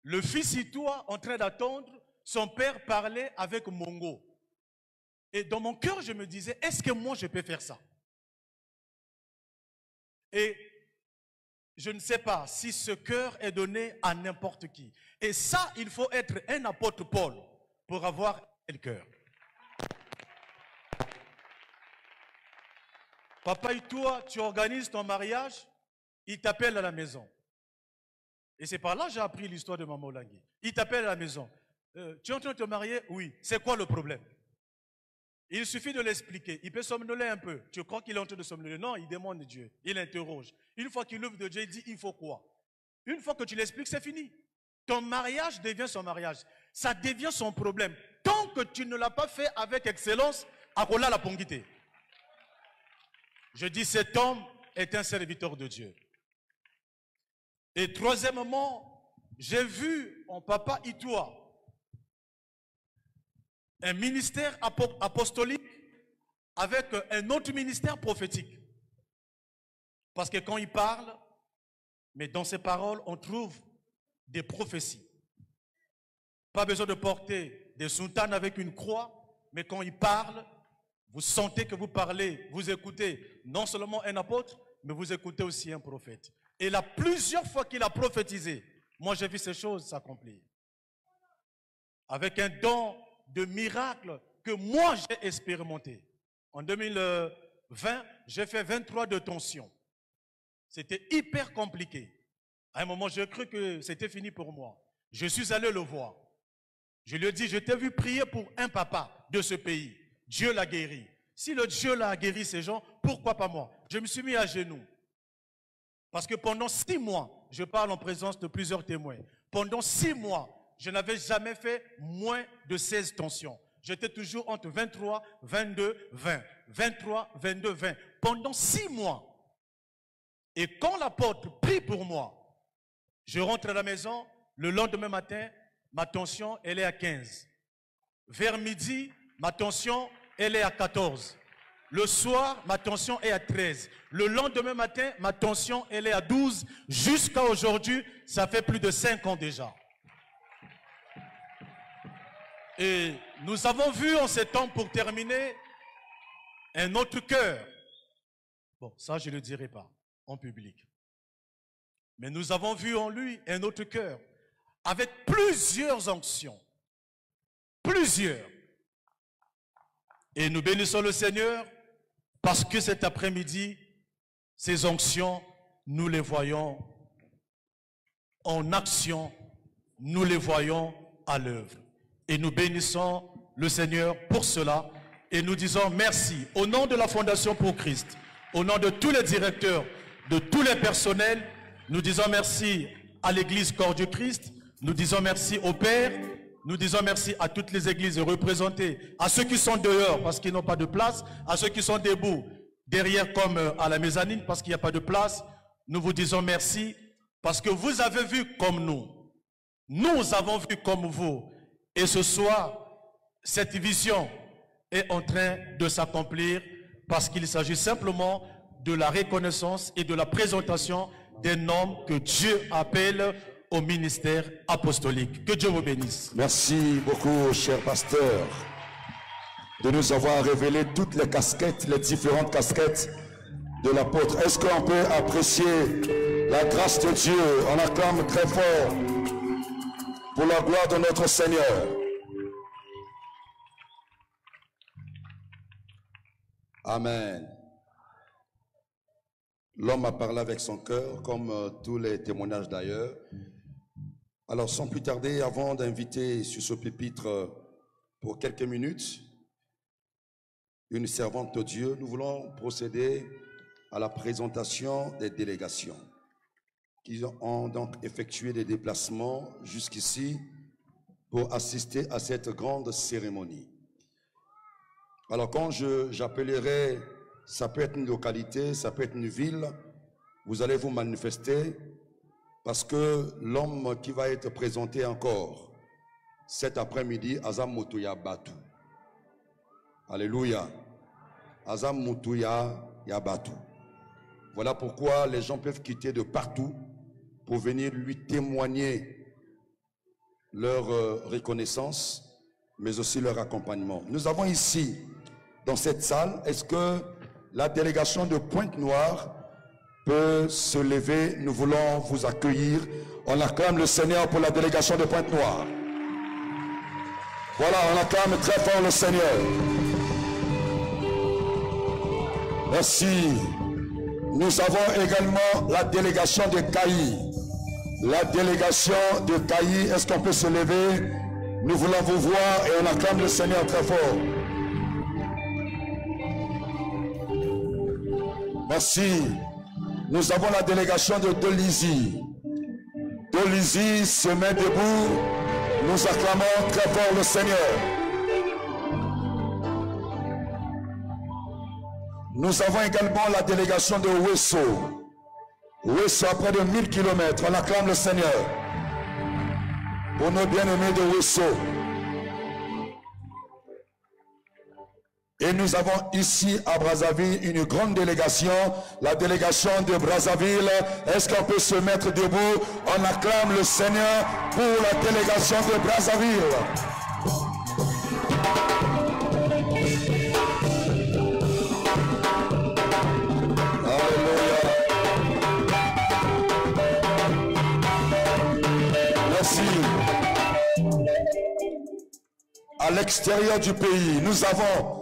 Le fils Itoa en train d'attendre, son père parlait avec Mongo. Et dans mon cœur, je me disais, est-ce que moi je peux faire ça? Et je ne sais pas si ce cœur est donné à n'importe qui. Et ça, il faut être un apôtre Paul pour avoir le cœur. Papa Itoa, tu organises ton mariage, il t'appelle à la maison. Et c'est par là que j'ai appris l'histoire de Maman Olangui. Il t'appelle à la maison. Tu es en train de te marier? Oui. C'est quoi le problème? Il suffit de l'expliquer. Il peut somnoler un peu. Tu crois qu'il est en train de somnoler? Non, il demande Dieu. Il interroge. Une fois qu'il ouvre de Dieu, il dit, il faut quoi? Une fois que tu l'expliques, c'est fini. Ton mariage devient son mariage. Ça devient son problème. Tant que tu ne l'as pas fait avec excellence, Akola la pongité. Je dis, cet homme est un serviteur de Dieu. Et troisièmement, j'ai vu en Papa Itoa un ministère apostolique avec un autre ministère prophétique. Parce que quand il parle, mais dans ses paroles, on trouve des prophéties. Pas besoin de porter des soutanes avec une croix, mais quand il parle, vous sentez que vous parlez, vous écoutez non seulement un apôtre, mais vous écoutez aussi un prophète. Et là, plusieurs fois qu'il a prophétisé, moi j'ai vu ces choses s'accomplir. Avec un don de miracle que moi j'ai expérimenté. En 2020, j'ai fait 23 de tension. C'était hyper compliqué. À un moment, j'ai cru que c'était fini pour moi. Je suis allé le voir. Je lui ai dit, je t'ai vu prier pour un papa de ce pays. Dieu l'a guéri. Si le Dieu l'a guéri ces gens, pourquoi pas moi? Je me suis mis à genoux. Parce que pendant 6 mois, je parle en présence de plusieurs témoins. Pendant 6 mois, je n'avais jamais fait moins de 16 tensions. J'étais toujours entre 23, 22, 20. 23, 22, 20. Pendant 6 mois. Et quand l'apôtre prie pour moi, je rentre à la maison, le lendemain matin, ma tension, elle est à 15. Vers midi, ma tension, elle est à 14. Le soir, ma tension est à 13. Le lendemain matin, ma tension, elle est à 12. Jusqu'à aujourd'hui, ça fait plus de 5 ans déjà. Et nous avons vu en ces temps, pour terminer, un autre cœur. Bon, ça, je ne le dirai pas en public. Mais nous avons vu en lui un autre cœur, avec plusieurs onctions. Plusieurs. Et nous bénissons le Seigneur, parce que cet après-midi, ces onctions, nous les voyons en action, nous les voyons à l'œuvre. Et nous bénissons le Seigneur pour cela. Et nous disons merci au nom de la Fondation pour Christ, au nom de tous les directeurs, de tous les personnels. Nous disons merci à l'Église Corps du Christ. Nous disons merci au Père. Nous disons merci à toutes les églises représentées, à ceux qui sont dehors parce qu'ils n'ont pas de place, à ceux qui sont debout derrière comme à la mezzanine parce qu'il n'y a pas de place. Nous vous disons merci parce que vous avez vu comme nous. Nous avons vu comme vous. Et ce soir, cette vision est en train de s'accomplir parce qu'il s'agit simplement de la reconnaissance et de la présentation d'un homme que Dieu appelle au ministère apostolique. Que Dieu vous bénisse. Merci beaucoup, cher pasteur, de nous avoir révélé toutes les casquettes, les différentes casquettes de l'apôtre. Est-ce qu'on peut apprécier la grâce de Dieu? On acclame très fort pour la gloire de notre Seigneur. Amen. L'homme a parlé avec son cœur, comme tous les témoignages d'ailleurs. Alors, sans plus tarder, avant d'inviter sur ce pupitre pour quelques minutes une servante de Dieu, nous voulons procéder à la présentation des délégations qui ont donc effectué des déplacements jusqu'ici pour assister à cette grande cérémonie. Alors, quand j'appellerai, ça peut être une localité, ça peut être une ville, vous allez vous manifester. Parce que l'homme qui va être présenté encore cet après-midi, Azam Mutuya Batu. Alléluia. Azam Mutuya Yabatu. Voilà pourquoi les gens peuvent quitter de partout pour venir lui témoigner leur reconnaissance, mais aussi leur accompagnement. Nous avons ici, dans cette salle, est-ce que la délégation de Pointe-Noire peut se lever? Nous voulons vous accueillir. On acclame le Seigneur pour la délégation de Pointe-Noire. Voilà, on acclame très fort le Seigneur. Merci. Nous avons également la délégation de Cailly. La délégation de Cailly, est-ce qu'on peut se lever? Nous voulons vous voir et on acclame le Seigneur très fort. Merci. Nous avons la délégation de Dolisie. Dolisie se met debout. Nous acclamons très fort le Seigneur. Nous avons également la délégation de Wesso. Wesso à près de 1000 km. On acclame le Seigneur. Pour nos bien-aimés de Wesso. Et nous avons ici à Brazzaville une grande délégation, la délégation de Brazzaville. Est-ce qu'on peut se mettre debout? On acclame le Seigneur pour la délégation de Brazzaville. Alléluia. Merci. À l'extérieur du pays, nous avons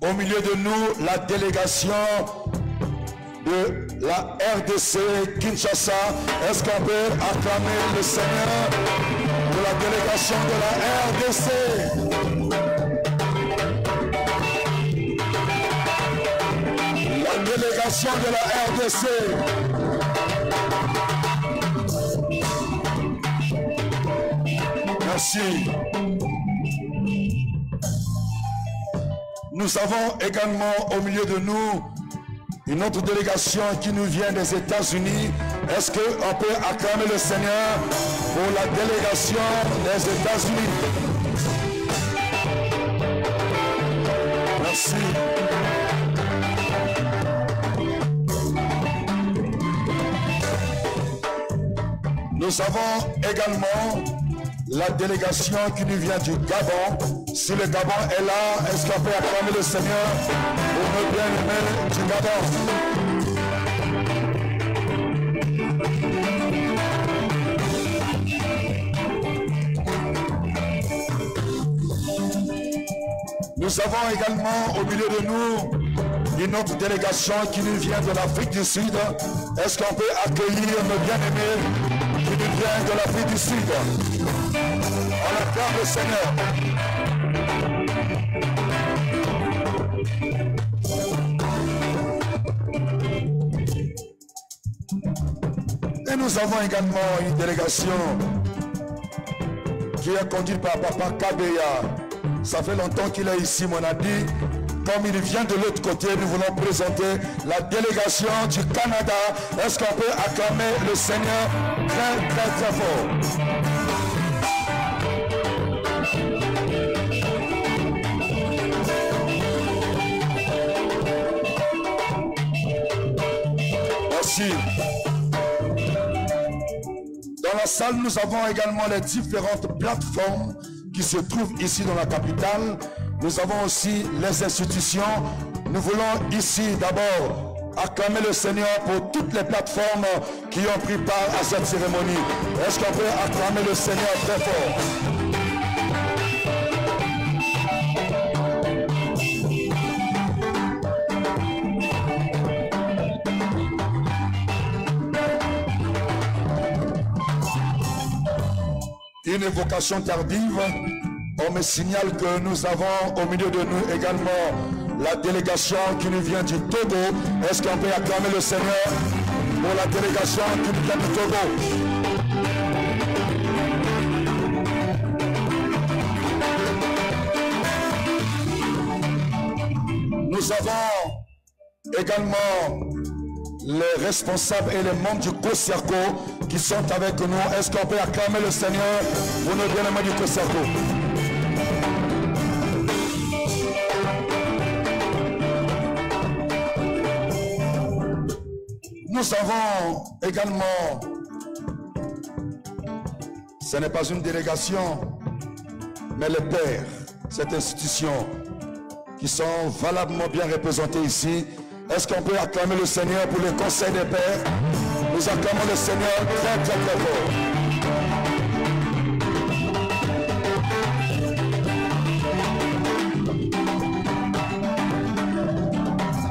au milieu de nous la délégation de la RDC Kinshasa. Est-ce qu'on peut acclamer le Seigneur pour la délégation de la RDC? La délégation de la RDC. Merci. Nous avons également au milieu de nous une autre délégation qui nous vient des États-Unis. Est-ce qu'on peut acclamer le Seigneur pour la délégation des États-Unis? Merci. Nous avons également la délégation qui nous vient du Gabon. Si le Gabon est là, est-ce qu'on peut acclamer le Seigneur pour nos bien-aimés du Gabon? Nous avons également au milieu de nous une autre délégation qui nous vient de l'Afrique du Sud. Est-ce qu'on peut accueillir nos bien-aimés qui nous viennent de l'Afrique du Sud? On acclame le Seigneur. Et nous avons également une délégation qui est conduite par Papa Kabeya. Ça fait longtemps qu'il est ici, mon ami. Comme il vient de l'autre côté, nous voulons présenter la délégation du Canada. Est-ce qu'on peut acclamer le Seigneur très, très, très fort? Merci. Dans la salle, nous avons également les différentes plateformes qui se trouvent ici dans la capitale. Nous avons aussi les institutions. Nous voulons ici d'abord acclamer le Seigneur pour toutes les plateformes qui ont pris part à cette cérémonie. Est-ce qu'on peut acclamer le Seigneur très fort? Une évocation tardive. On me signale que nous avons au milieu de nous également la délégation qui nous vient du Togo. Est-ce qu'on peut acclamer le Seigneur pour la délégation qui nous vient du Togo? Nous avons également les responsables et les membres du COSERCO qui sont avec nous. Est-ce qu'on peut acclamer le Seigneur pour nos bien-aimés du COSERCO? Nous avons également, ce n'est pas une délégation, mais les pères, cette institution, qui sont valablement bien représentés ici. Est-ce qu'on peut acclamer le Seigneur pour le conseil des pères? Nous acclamons le Seigneur très très très fort.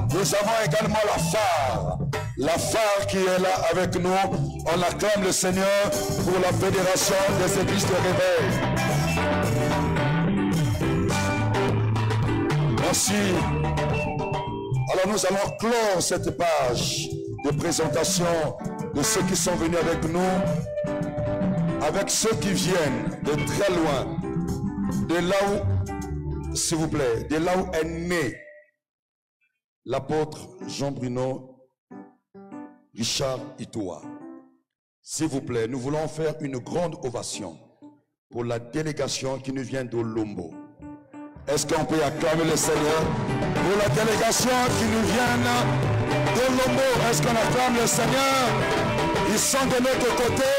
Nous avons également la phare qui est là avec nous. On acclame le Seigneur pour la fédération des églises de réveil. Merci. Alors nous allons clore cette page de présentation de ceux qui sont venus avec nous, avec ceux qui viennent de très loin, de là où, s'il vous plaît, de là où est né l'apôtre Jean-Bruno Richard Itoa. S'il vous plaît, nous voulons faire une grande ovation pour la délégation qui nous vient d'Olombo. Est-ce qu'on peut acclamer le Seigneur pour la délégation qui nous vient d'Olombo? Est-ce qu'on acclame le Seigneur? Ils sont de l'autre côté.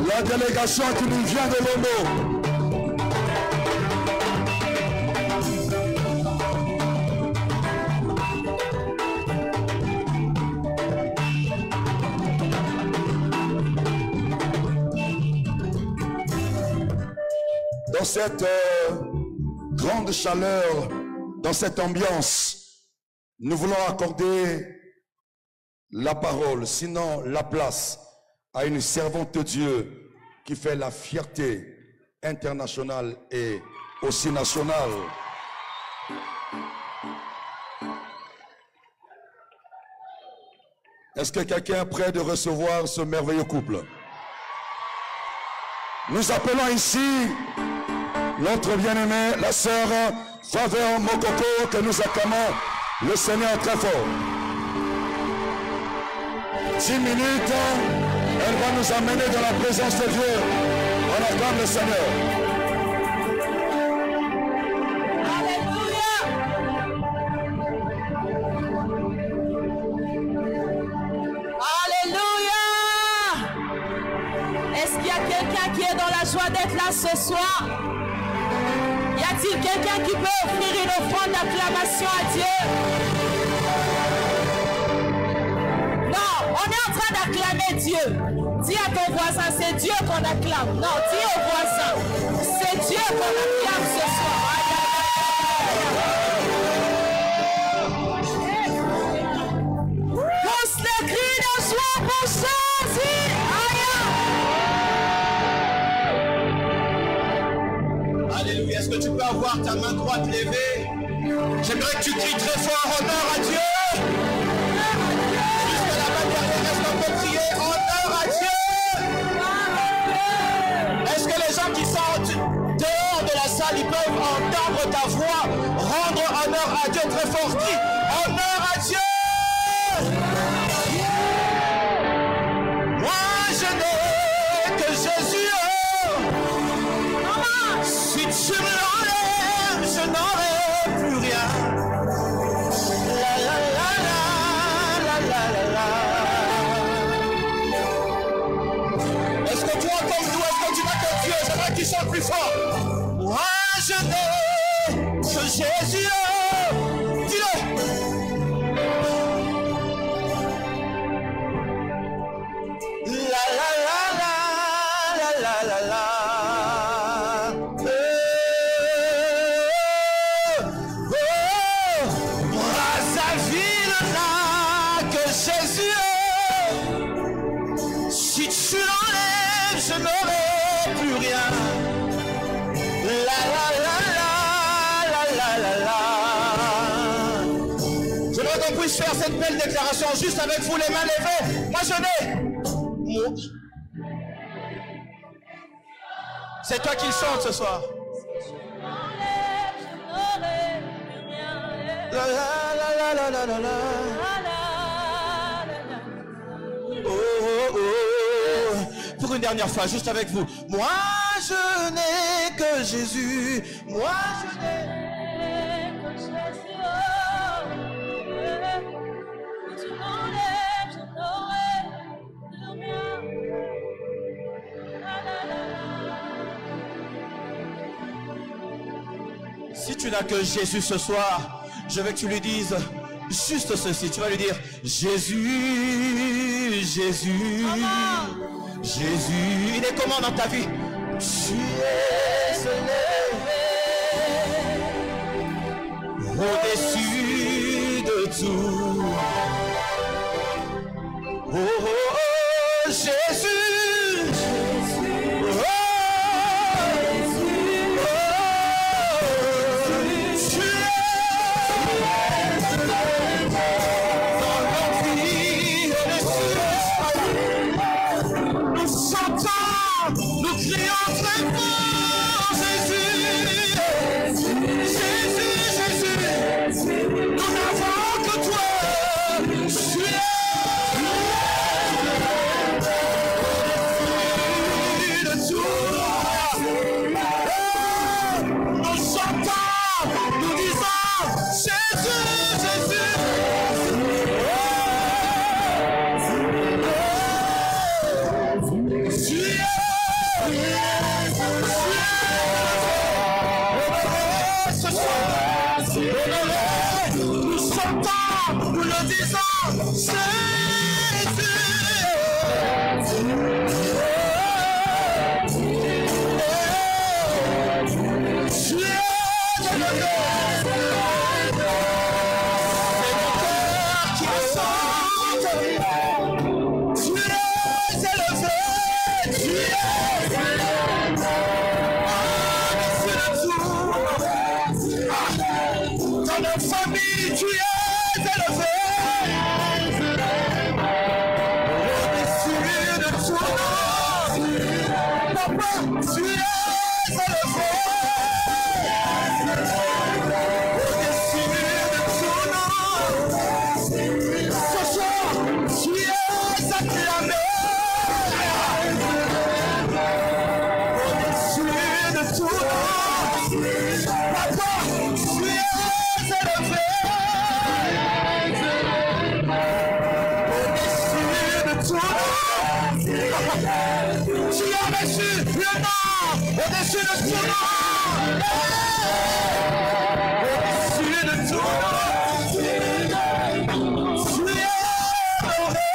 La délégation qui nous vient d'Olombo. Dans cette grande chaleur, dans cette ambiance, nous voulons accorder la parole, sinon la place, à une servante de Dieu qui fait la fierté internationale et aussi nationale. Est-ce que quelqu'un est prêt de recevoir ce merveilleux couple? Nous appelons ici notre bien-aimée, la sœur Faveur Mokoko, que nous acclamons le Seigneur très fort. 10 minutes, elle va nous amener dans la présence de Dieu. On acclame le Seigneur. Alléluia. Est-ce qu'il y a quelqu'un qui est dans la joie d'être là ce soir? Y a-t-il quelqu'un qui peut offrir une offrande d'acclamation à Dieu? Non, on est en train d'acclamer Dieu. Dis à ton voisin, c'est Dieu qu'on acclame. Non, dis au voisin, c'est Dieu qu'on acclame ce soir. Pousse les cris de joie pour Jésus. Alléluia. Est-ce que tu peux avoir ta main droite levée? J'aimerais que tu cries très fort honneur à Dieu. Jusqu'à la main derrière, est-ce qu'on peut crier honneur à Dieu? Est-ce que les gens qui sont dehors de la salle, ils peuvent entendre ta voix, rendre honneur à Dieu très fort? Crie honneur à Dieu. Moi je n'ai que Jésus. Si tu me l'enlèves, je n'aurai plus rien. La la la la la la la. Est-ce que toi comme nous, est-ce que tu n'as que Dieu? J'aimerais qu'il chante plus fort. Moi je n'ai que Jésus. Dis-le. La la la la la la la la. Brazzaville n'a que Jésus. Si tu l'enlèves, je n'aurai plus rien. La la la la la la la. J'aimerais qu'on puisse faire cette belle déclaration juste avec vous, les mains levées. Moi je n'ai. C'est toi qui le chantes ce soir. La la la la la la la. Oh, oh, oh. Pour une dernière fois, juste avec vous. Moi je n'ai que Jésus. Moi je n'ai que Jésus. Tu m'enlèves, je n'aurai plus rien. La la la la. Si tu n'as que Jésus ce soir, je veux que tu lui dises juste ceci. Tu vas lui dire Jésus, Jésus, Jésus. Il est comment dans ta vie? Tu es élevé au-dessus de tout. Oh, oh, oh, Jésus. Nous crions très fort Jésus, Jésus, Jésus. Nous n'avons que toi. Tu es de tout. Nous chantons, nous disons Jésus, Jésus. Tu es tu es élevé. Au-dessus de tout nom. Ce soir, tu es acclamé. Au-dessus de tout nom. Papa, tu es élevé. Au-dessus de tout nom. Tu as reçu le nom au-dessus de tout nom. Au-dessus de tout nom. Tu es adoré.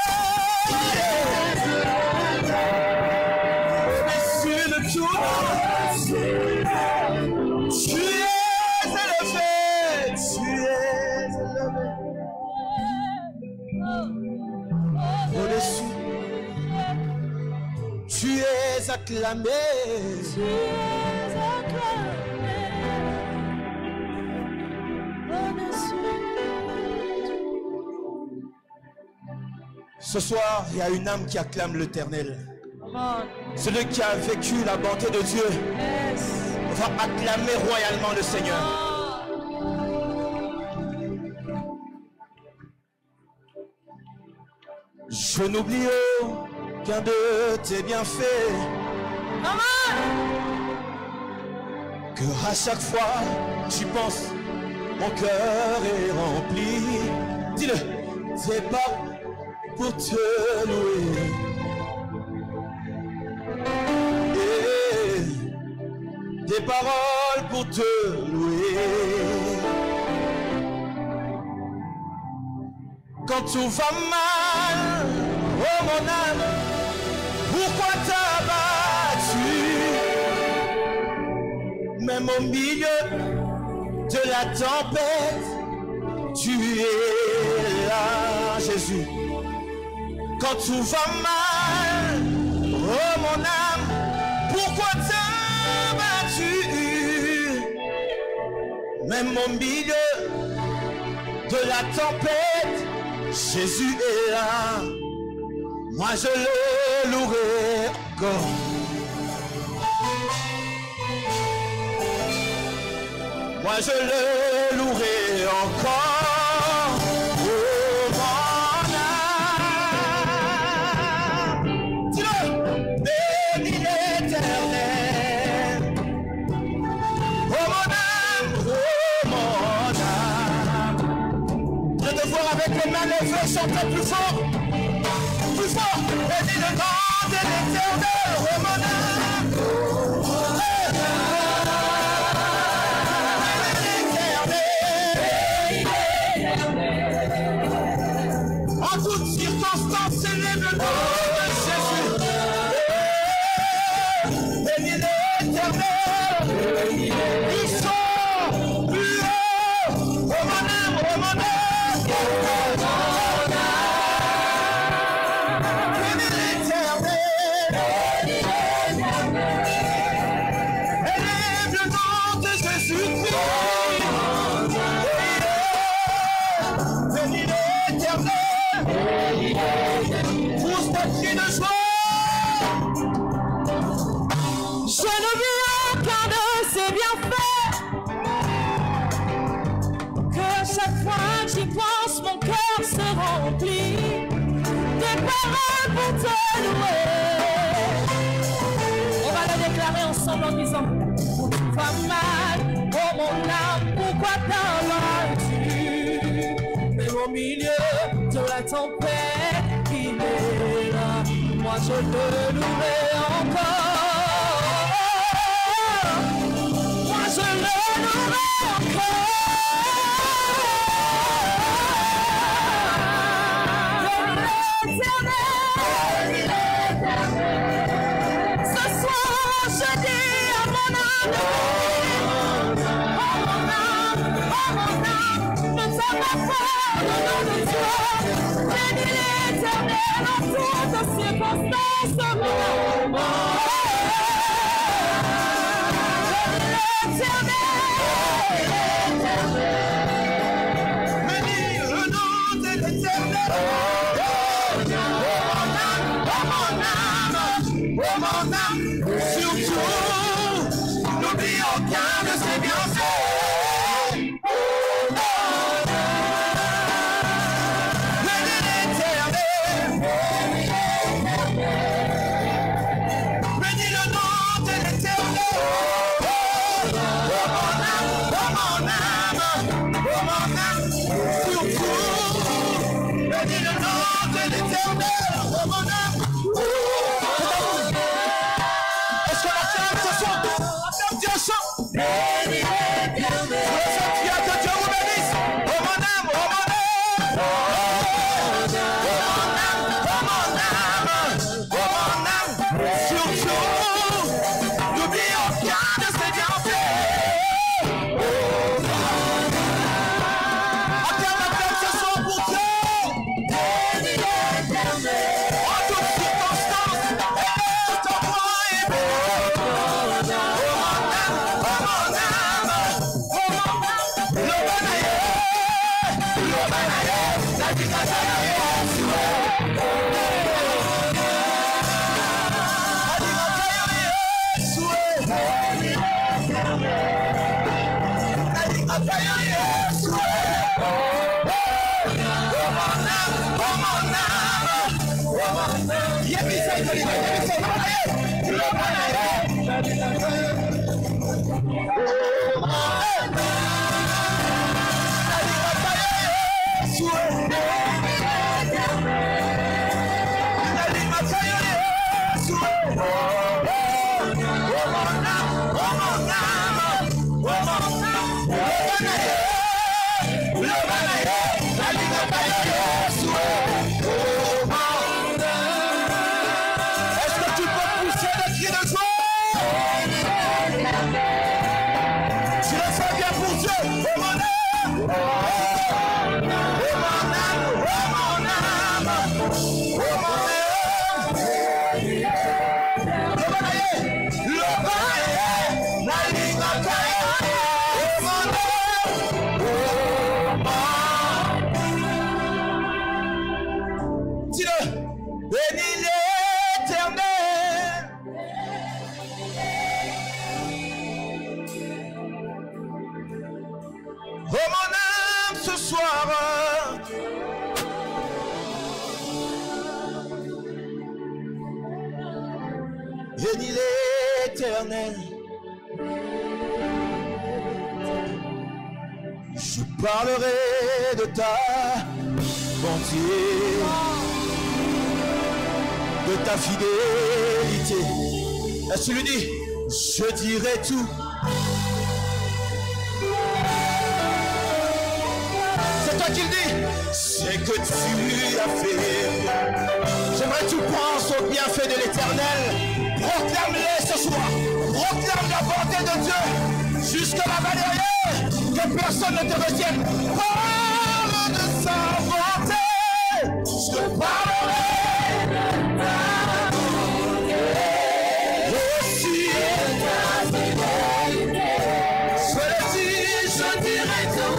Au-dessus de tout nom. Tu es élevé. Tu es élevé. Au-dessus. Tu es acclamé. Tu es acclamé. Ce soir, il y a une âme qui acclame l'Éternel. Celui qui a vécu la bonté de Dieu va acclamer royalement le Seigneur. Je n'oublie aucun de tes bienfaits. Que à chaque fois j'y pense, mon cœur est rempli. Dis-le, c'est pas pour te louer. Et des paroles pour te louer. Quand tout va mal, oh mon âme, pourquoi t'as battu? Même au milieu de la tempête, tu es là, Jésus. Quand tout va mal, oh mon âme, pourquoi t'as battu? Même au milieu de la tempête, Jésus est là. Moi je le louerai encore. Moi je le louerai encore. Oh mon âme. Dis-le. Bénis l'Éternel. Oh mon âme. Oh mon âme. Je te vois avec les mains levées chanter plus fort. Plus fort. Bénis le nom de l'Éternel. Oh mon âme. En toutes circonstances, célèbre le nom de Jésus. Bénis l'Éternel. Ils sont plus haut. Oh mon âme, oh mon âme. Bénis l'Éternel. Élève le nom de Jésus-Christ. Bénis l'Éternel. Pousse ta cri de joie. Je n'oublie aucun de ses bienfaits. Que à chaque fois que j'y pense, mon cœur se remplit. Des paroles pour te louer. On va le déclarer ensemble en disant: quand tout va mal, oh mon âme, pourquoi t'as battu? Même au milieu de la tempête, il est là. Moi je le louerai encore. Moi je le louerai encore. Ce soir je dis à mon âme, ne sois pas peur, au nom de Dieu. Bénis l'Éternel en toutes circonstances, mon âme. Bénis le nom de l'Éternel. Oh mon âme, oh mon âme, oh mon âme, oh Surtout, n'oublie aucun de ses bienfaits. Bénis l'Éternel. Bénis le nom de l'Éternel. Oh mon âme, surtout, bénis le nom de l'Éternel. Oh mon âme. Est-ce que la terre se sent? Dieu chante. Bénis l'Éternel. Que Dieu vous bénisse. Oh mon âme, oh mon âme. Oh mon âme. Surtout, n'oublie aucun de ses bienfaits. Acclame la terre ce soir pour Dieu. Bénis l'Éternel. En toutes circonstances, élève ton voix et bénis. Est-ce que tu peux pousser le cri de joie? Tu le fais bien pour Dieu. Oh mon âme, oh mon âme, oh mon âme, oh mon âme. Le bail, la ligne à taille. Oh mon âme, oh mon. Dis-le, bénis l'Éternel. Oh mon âme ce soir. Bénis l'Éternel. Je parlerai de ta bonté, de ta fidélité. Est-ce que tu lui dis? Je dirai tout. C'est toi qui le dis. C'est que tu as fait. J'aimerais que tu penses au bienfait de l'Éternel. Proclame-les ce soir. Proclame la bonté de Dieu jusqu'à la vallée. Que personne ne te retienne. Parle de sa bonté. Je parlerai de ta bonté. Aussi ta fidélité. Je le dis, je dirai tout.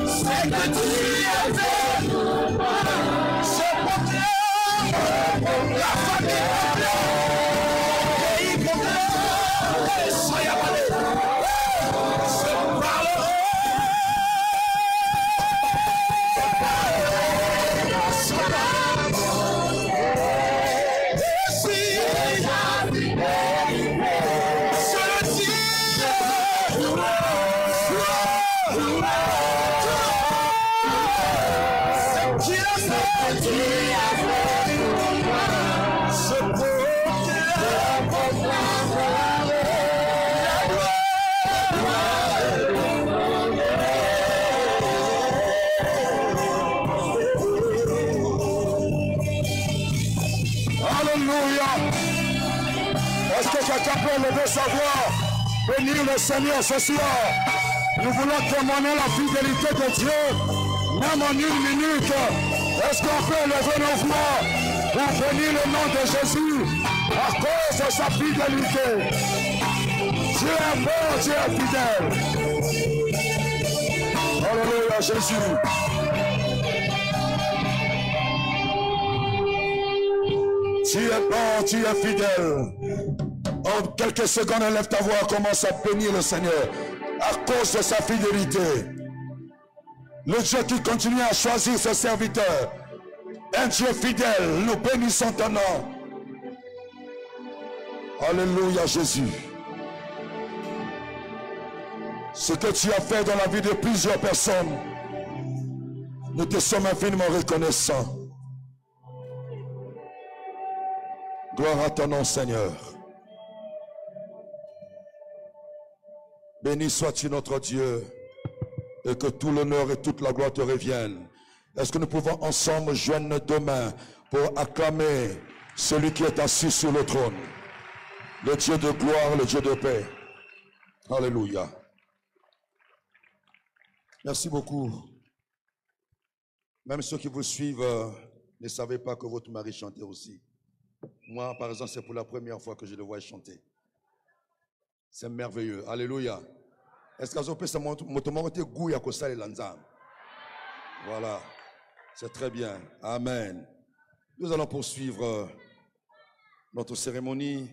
C'est que tu as fait pour moi. Je proclame la famille. Est-ce que quelqu'un peut lever sa voix, bénir le Seigneur ce soir? Nous voulons témoigner la fidélité de Dieu, même en une minute. Est-ce qu'on peut lever nos voix pour bénir le nom de Jésus à cause de sa fidélité? Dieu est bon, Dieu est fidèle. Alléluia, Jésus. Tu es bon, tu es fidèle. En quelques secondes, lève ta voix, commence à bénir le Seigneur à cause de sa fidélité. Le Dieu qui continue à choisir ses serviteurs. Un Dieu fidèle, nous bénissons ton nom. Alléluia Jésus. Ce que tu as fait dans la vie de plusieurs personnes, nous te sommes infiniment reconnaissants. Gloire à ton nom, Seigneur. Béni sois-tu notre Dieu, et que tout l'honneur et toute la gloire te reviennent. Est-ce que nous pouvons ensemble joindre nos deux mains pour acclamer celui qui est assis sur le trône, le Dieu de gloire, le Dieu de paix. Alléluia. Merci beaucoup. Même ceux qui vous suivent ne savaient pas que votre mari chantait aussi. Moi, par exemple, c'est pour la première fois que je le vois chanter. C'est merveilleux. Alléluia. Est-ce que vous avez goût à Costa et Lanzam? Voilà. C'est très bien. Amen. Nous allons poursuivre notre cérémonie.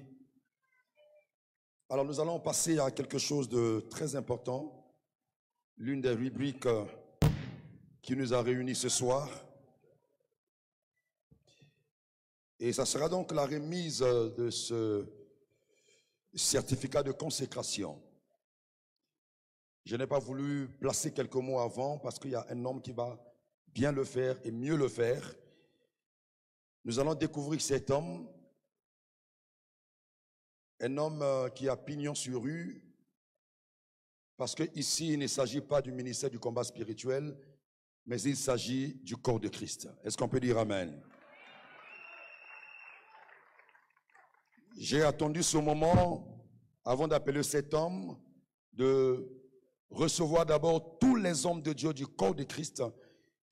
Alors, nous allons passer à quelque chose de très important. L'une des rubriques qui nous a réunis ce soir. Et ça sera donc la remise de ce certificat de consécration. Je n'ai pas voulu placer quelques mots avant parce qu'il y a un homme qui va bien le faire et mieux le faire. Nous allons découvrir cet homme, un homme qui a pignon sur rue, parce qu'ici, il ne s'agit pas du ministère du combat spirituel, mais il s'agit du corps de Christ. Est-ce qu'on peut dire Amen? J'ai attendu ce moment, avant d'appeler cet homme, de recevoir d'abord tous les hommes de Dieu du corps de Christ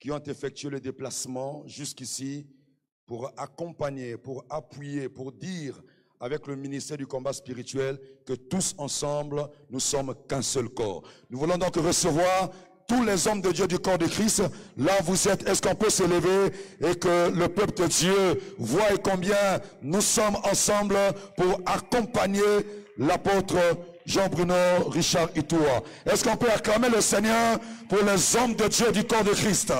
qui ont effectué le déplacement jusqu'ici pour accompagner, pour appuyer, pour dire avec le ministère du combat spirituel que tous ensemble, nous sommes qu'un seul corps. Nous voulons donc recevoir tous les hommes de Dieu du corps de Christ. Là vous êtes, est-ce qu'on peut se lever et que le peuple de Dieu voie combien nous sommes ensemble pour accompagner l'apôtre Jean-Bruno Richard Itoua. Est-ce qu'on peut acclamer le Seigneur pour les hommes de Dieu du corps de Christ?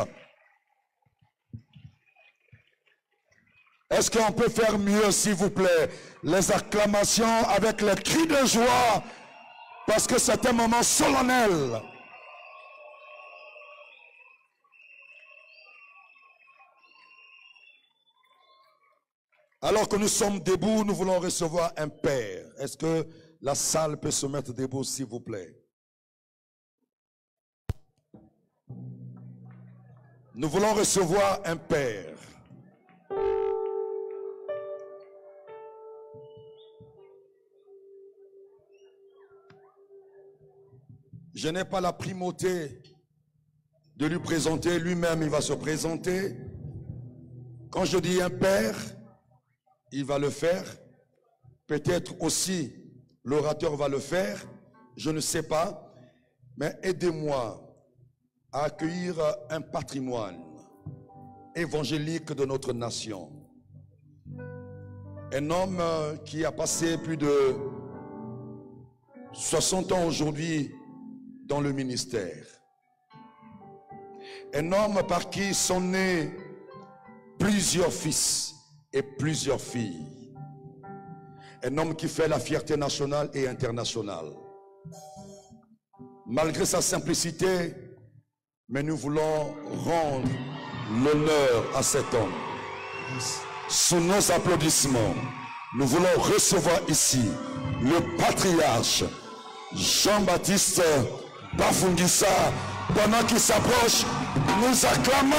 Est-ce qu'on peut faire mieux, s'il vous plaît? Les acclamations avec les cris de joie, parce que c'est un moment solennel. Alors que nous sommes debout, nous voulons recevoir un père. Est-ce que la salle peut se mettre debout, s'il vous plaît? Nous voulons recevoir un père. Je n'ai pas la primauté de lui présenter, lui-même il va se présenter. Quand je dis un père, il va le faire. Peut-être aussi l'orateur va le faire, je ne sais pas. Mais aidez-moi à accueillir un patrimoine évangélique de notre nation. Un homme qui a passé plus de 60 ans aujourd'hui dans le ministère. Un homme par qui sont nés plusieurs fils et plusieurs filles. Un homme qui fait la fierté nationale et internationale. Malgré sa simplicité, mais nous voulons rendre l'honneur à cet homme. Sous nos applaudissements, nous voulons recevoir ici le patriarche Jean-Baptiste Bafungissa. Pendant qu'il s'approche, nous acclamons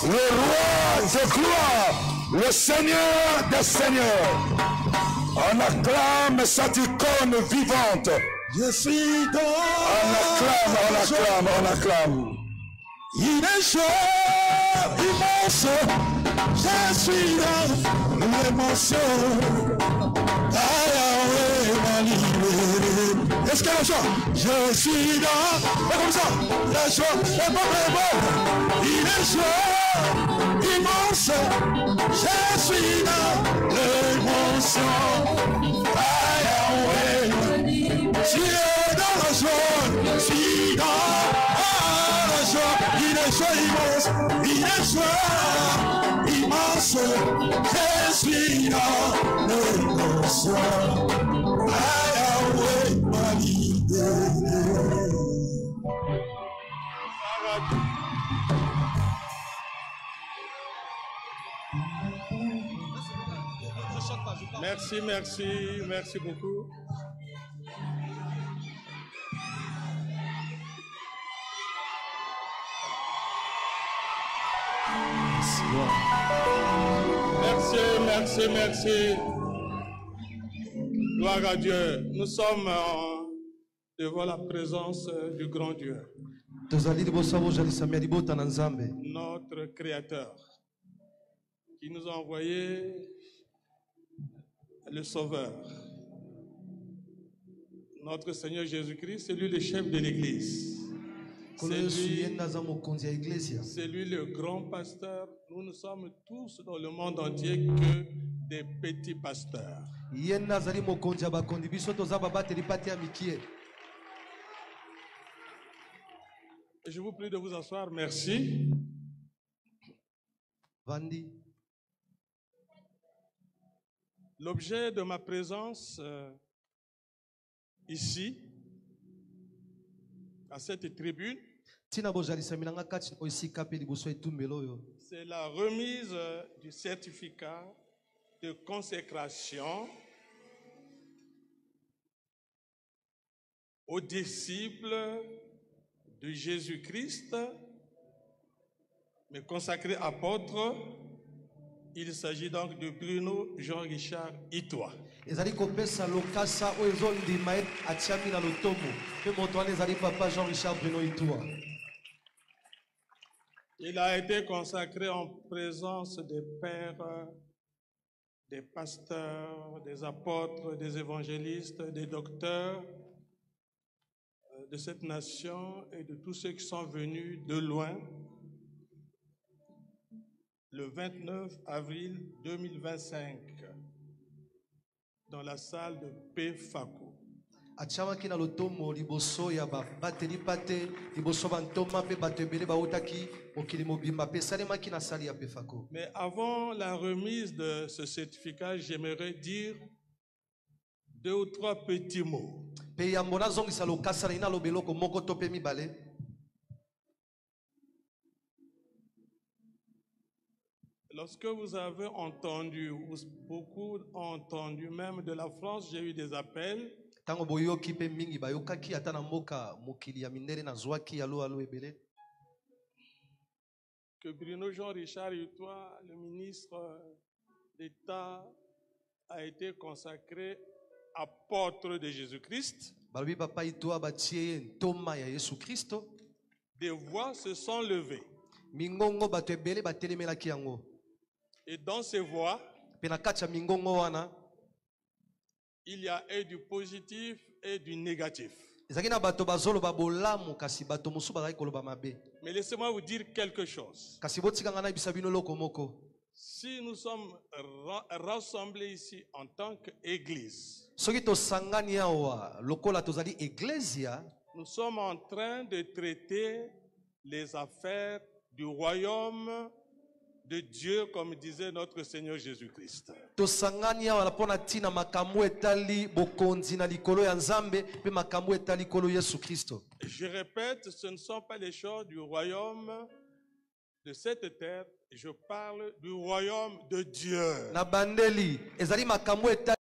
le roi de gloire, le Seigneur des seigneurs. On acclame cette icône vivante. Je suis dans... On acclame. Il est chaud, immense. Je suis dans l'émotion. Est-ce qu'il y a la joie? Je suis dans... Et comme ça, la joie est bon. Il est chaud, immense. Je suis dans l'innocent. Ah, Yahweh, tu es dans la joie, si dans la joie, il est joie immense, il est joie immense. Je suis dans l'innocent. Ah, Yahweh, ma libéré. Merci, merci, merci beaucoup. Merci, merci, merci. Gloire à Dieu. Nous sommes devant la présence du grand Dieu, notre Créateur, qui nous a envoyé le Sauveur. Notre Seigneur Jésus-Christ, c'est lui le chef de l'Église. C'est lui le grand pasteur. Nous, nous sommes tous dans le monde entier que des petits pasteurs. Je vous prie de vous asseoir. Merci. Vandi. L'objet de ma présence ici, à cette tribune, c'est la remise du certificat de consécration aux disciples de Jésus-Christ, mais consacrés apôtres. Il s'agit donc de Bruno Jean-Richard Itoa. Il a été consacré en présence des pères, des pasteurs, des apôtres, des évangélistes, des docteurs de cette nation et de tous ceux qui sont venus de loin le 29 avril 2025 dans la salle de PFACO. Mais avant la remise de ce certificat, j'aimerais dire 2 ou 3 petits mots. Lorsque vous avez entendu, ou beaucoup ont entendu, même de la France, j'ai eu des appels. Que Bruno Jean-Richard Itoa, le ministre d'État, a été consacré apôtre de Jésus-Christ. Des voix se sont levées. Et dans ces voix, il y a et du positif et du négatif. Mais laissez-moi vous dire quelque chose. Si nous sommes rassemblés ici en tant qu'Église, nous sommes en train de traiter les affaires du royaume de Dieu, comme disait notre Seigneur Jésus-Christ. Je répète, ce ne sont pas les choses du royaume de cette terre, je parle du royaume de Dieu.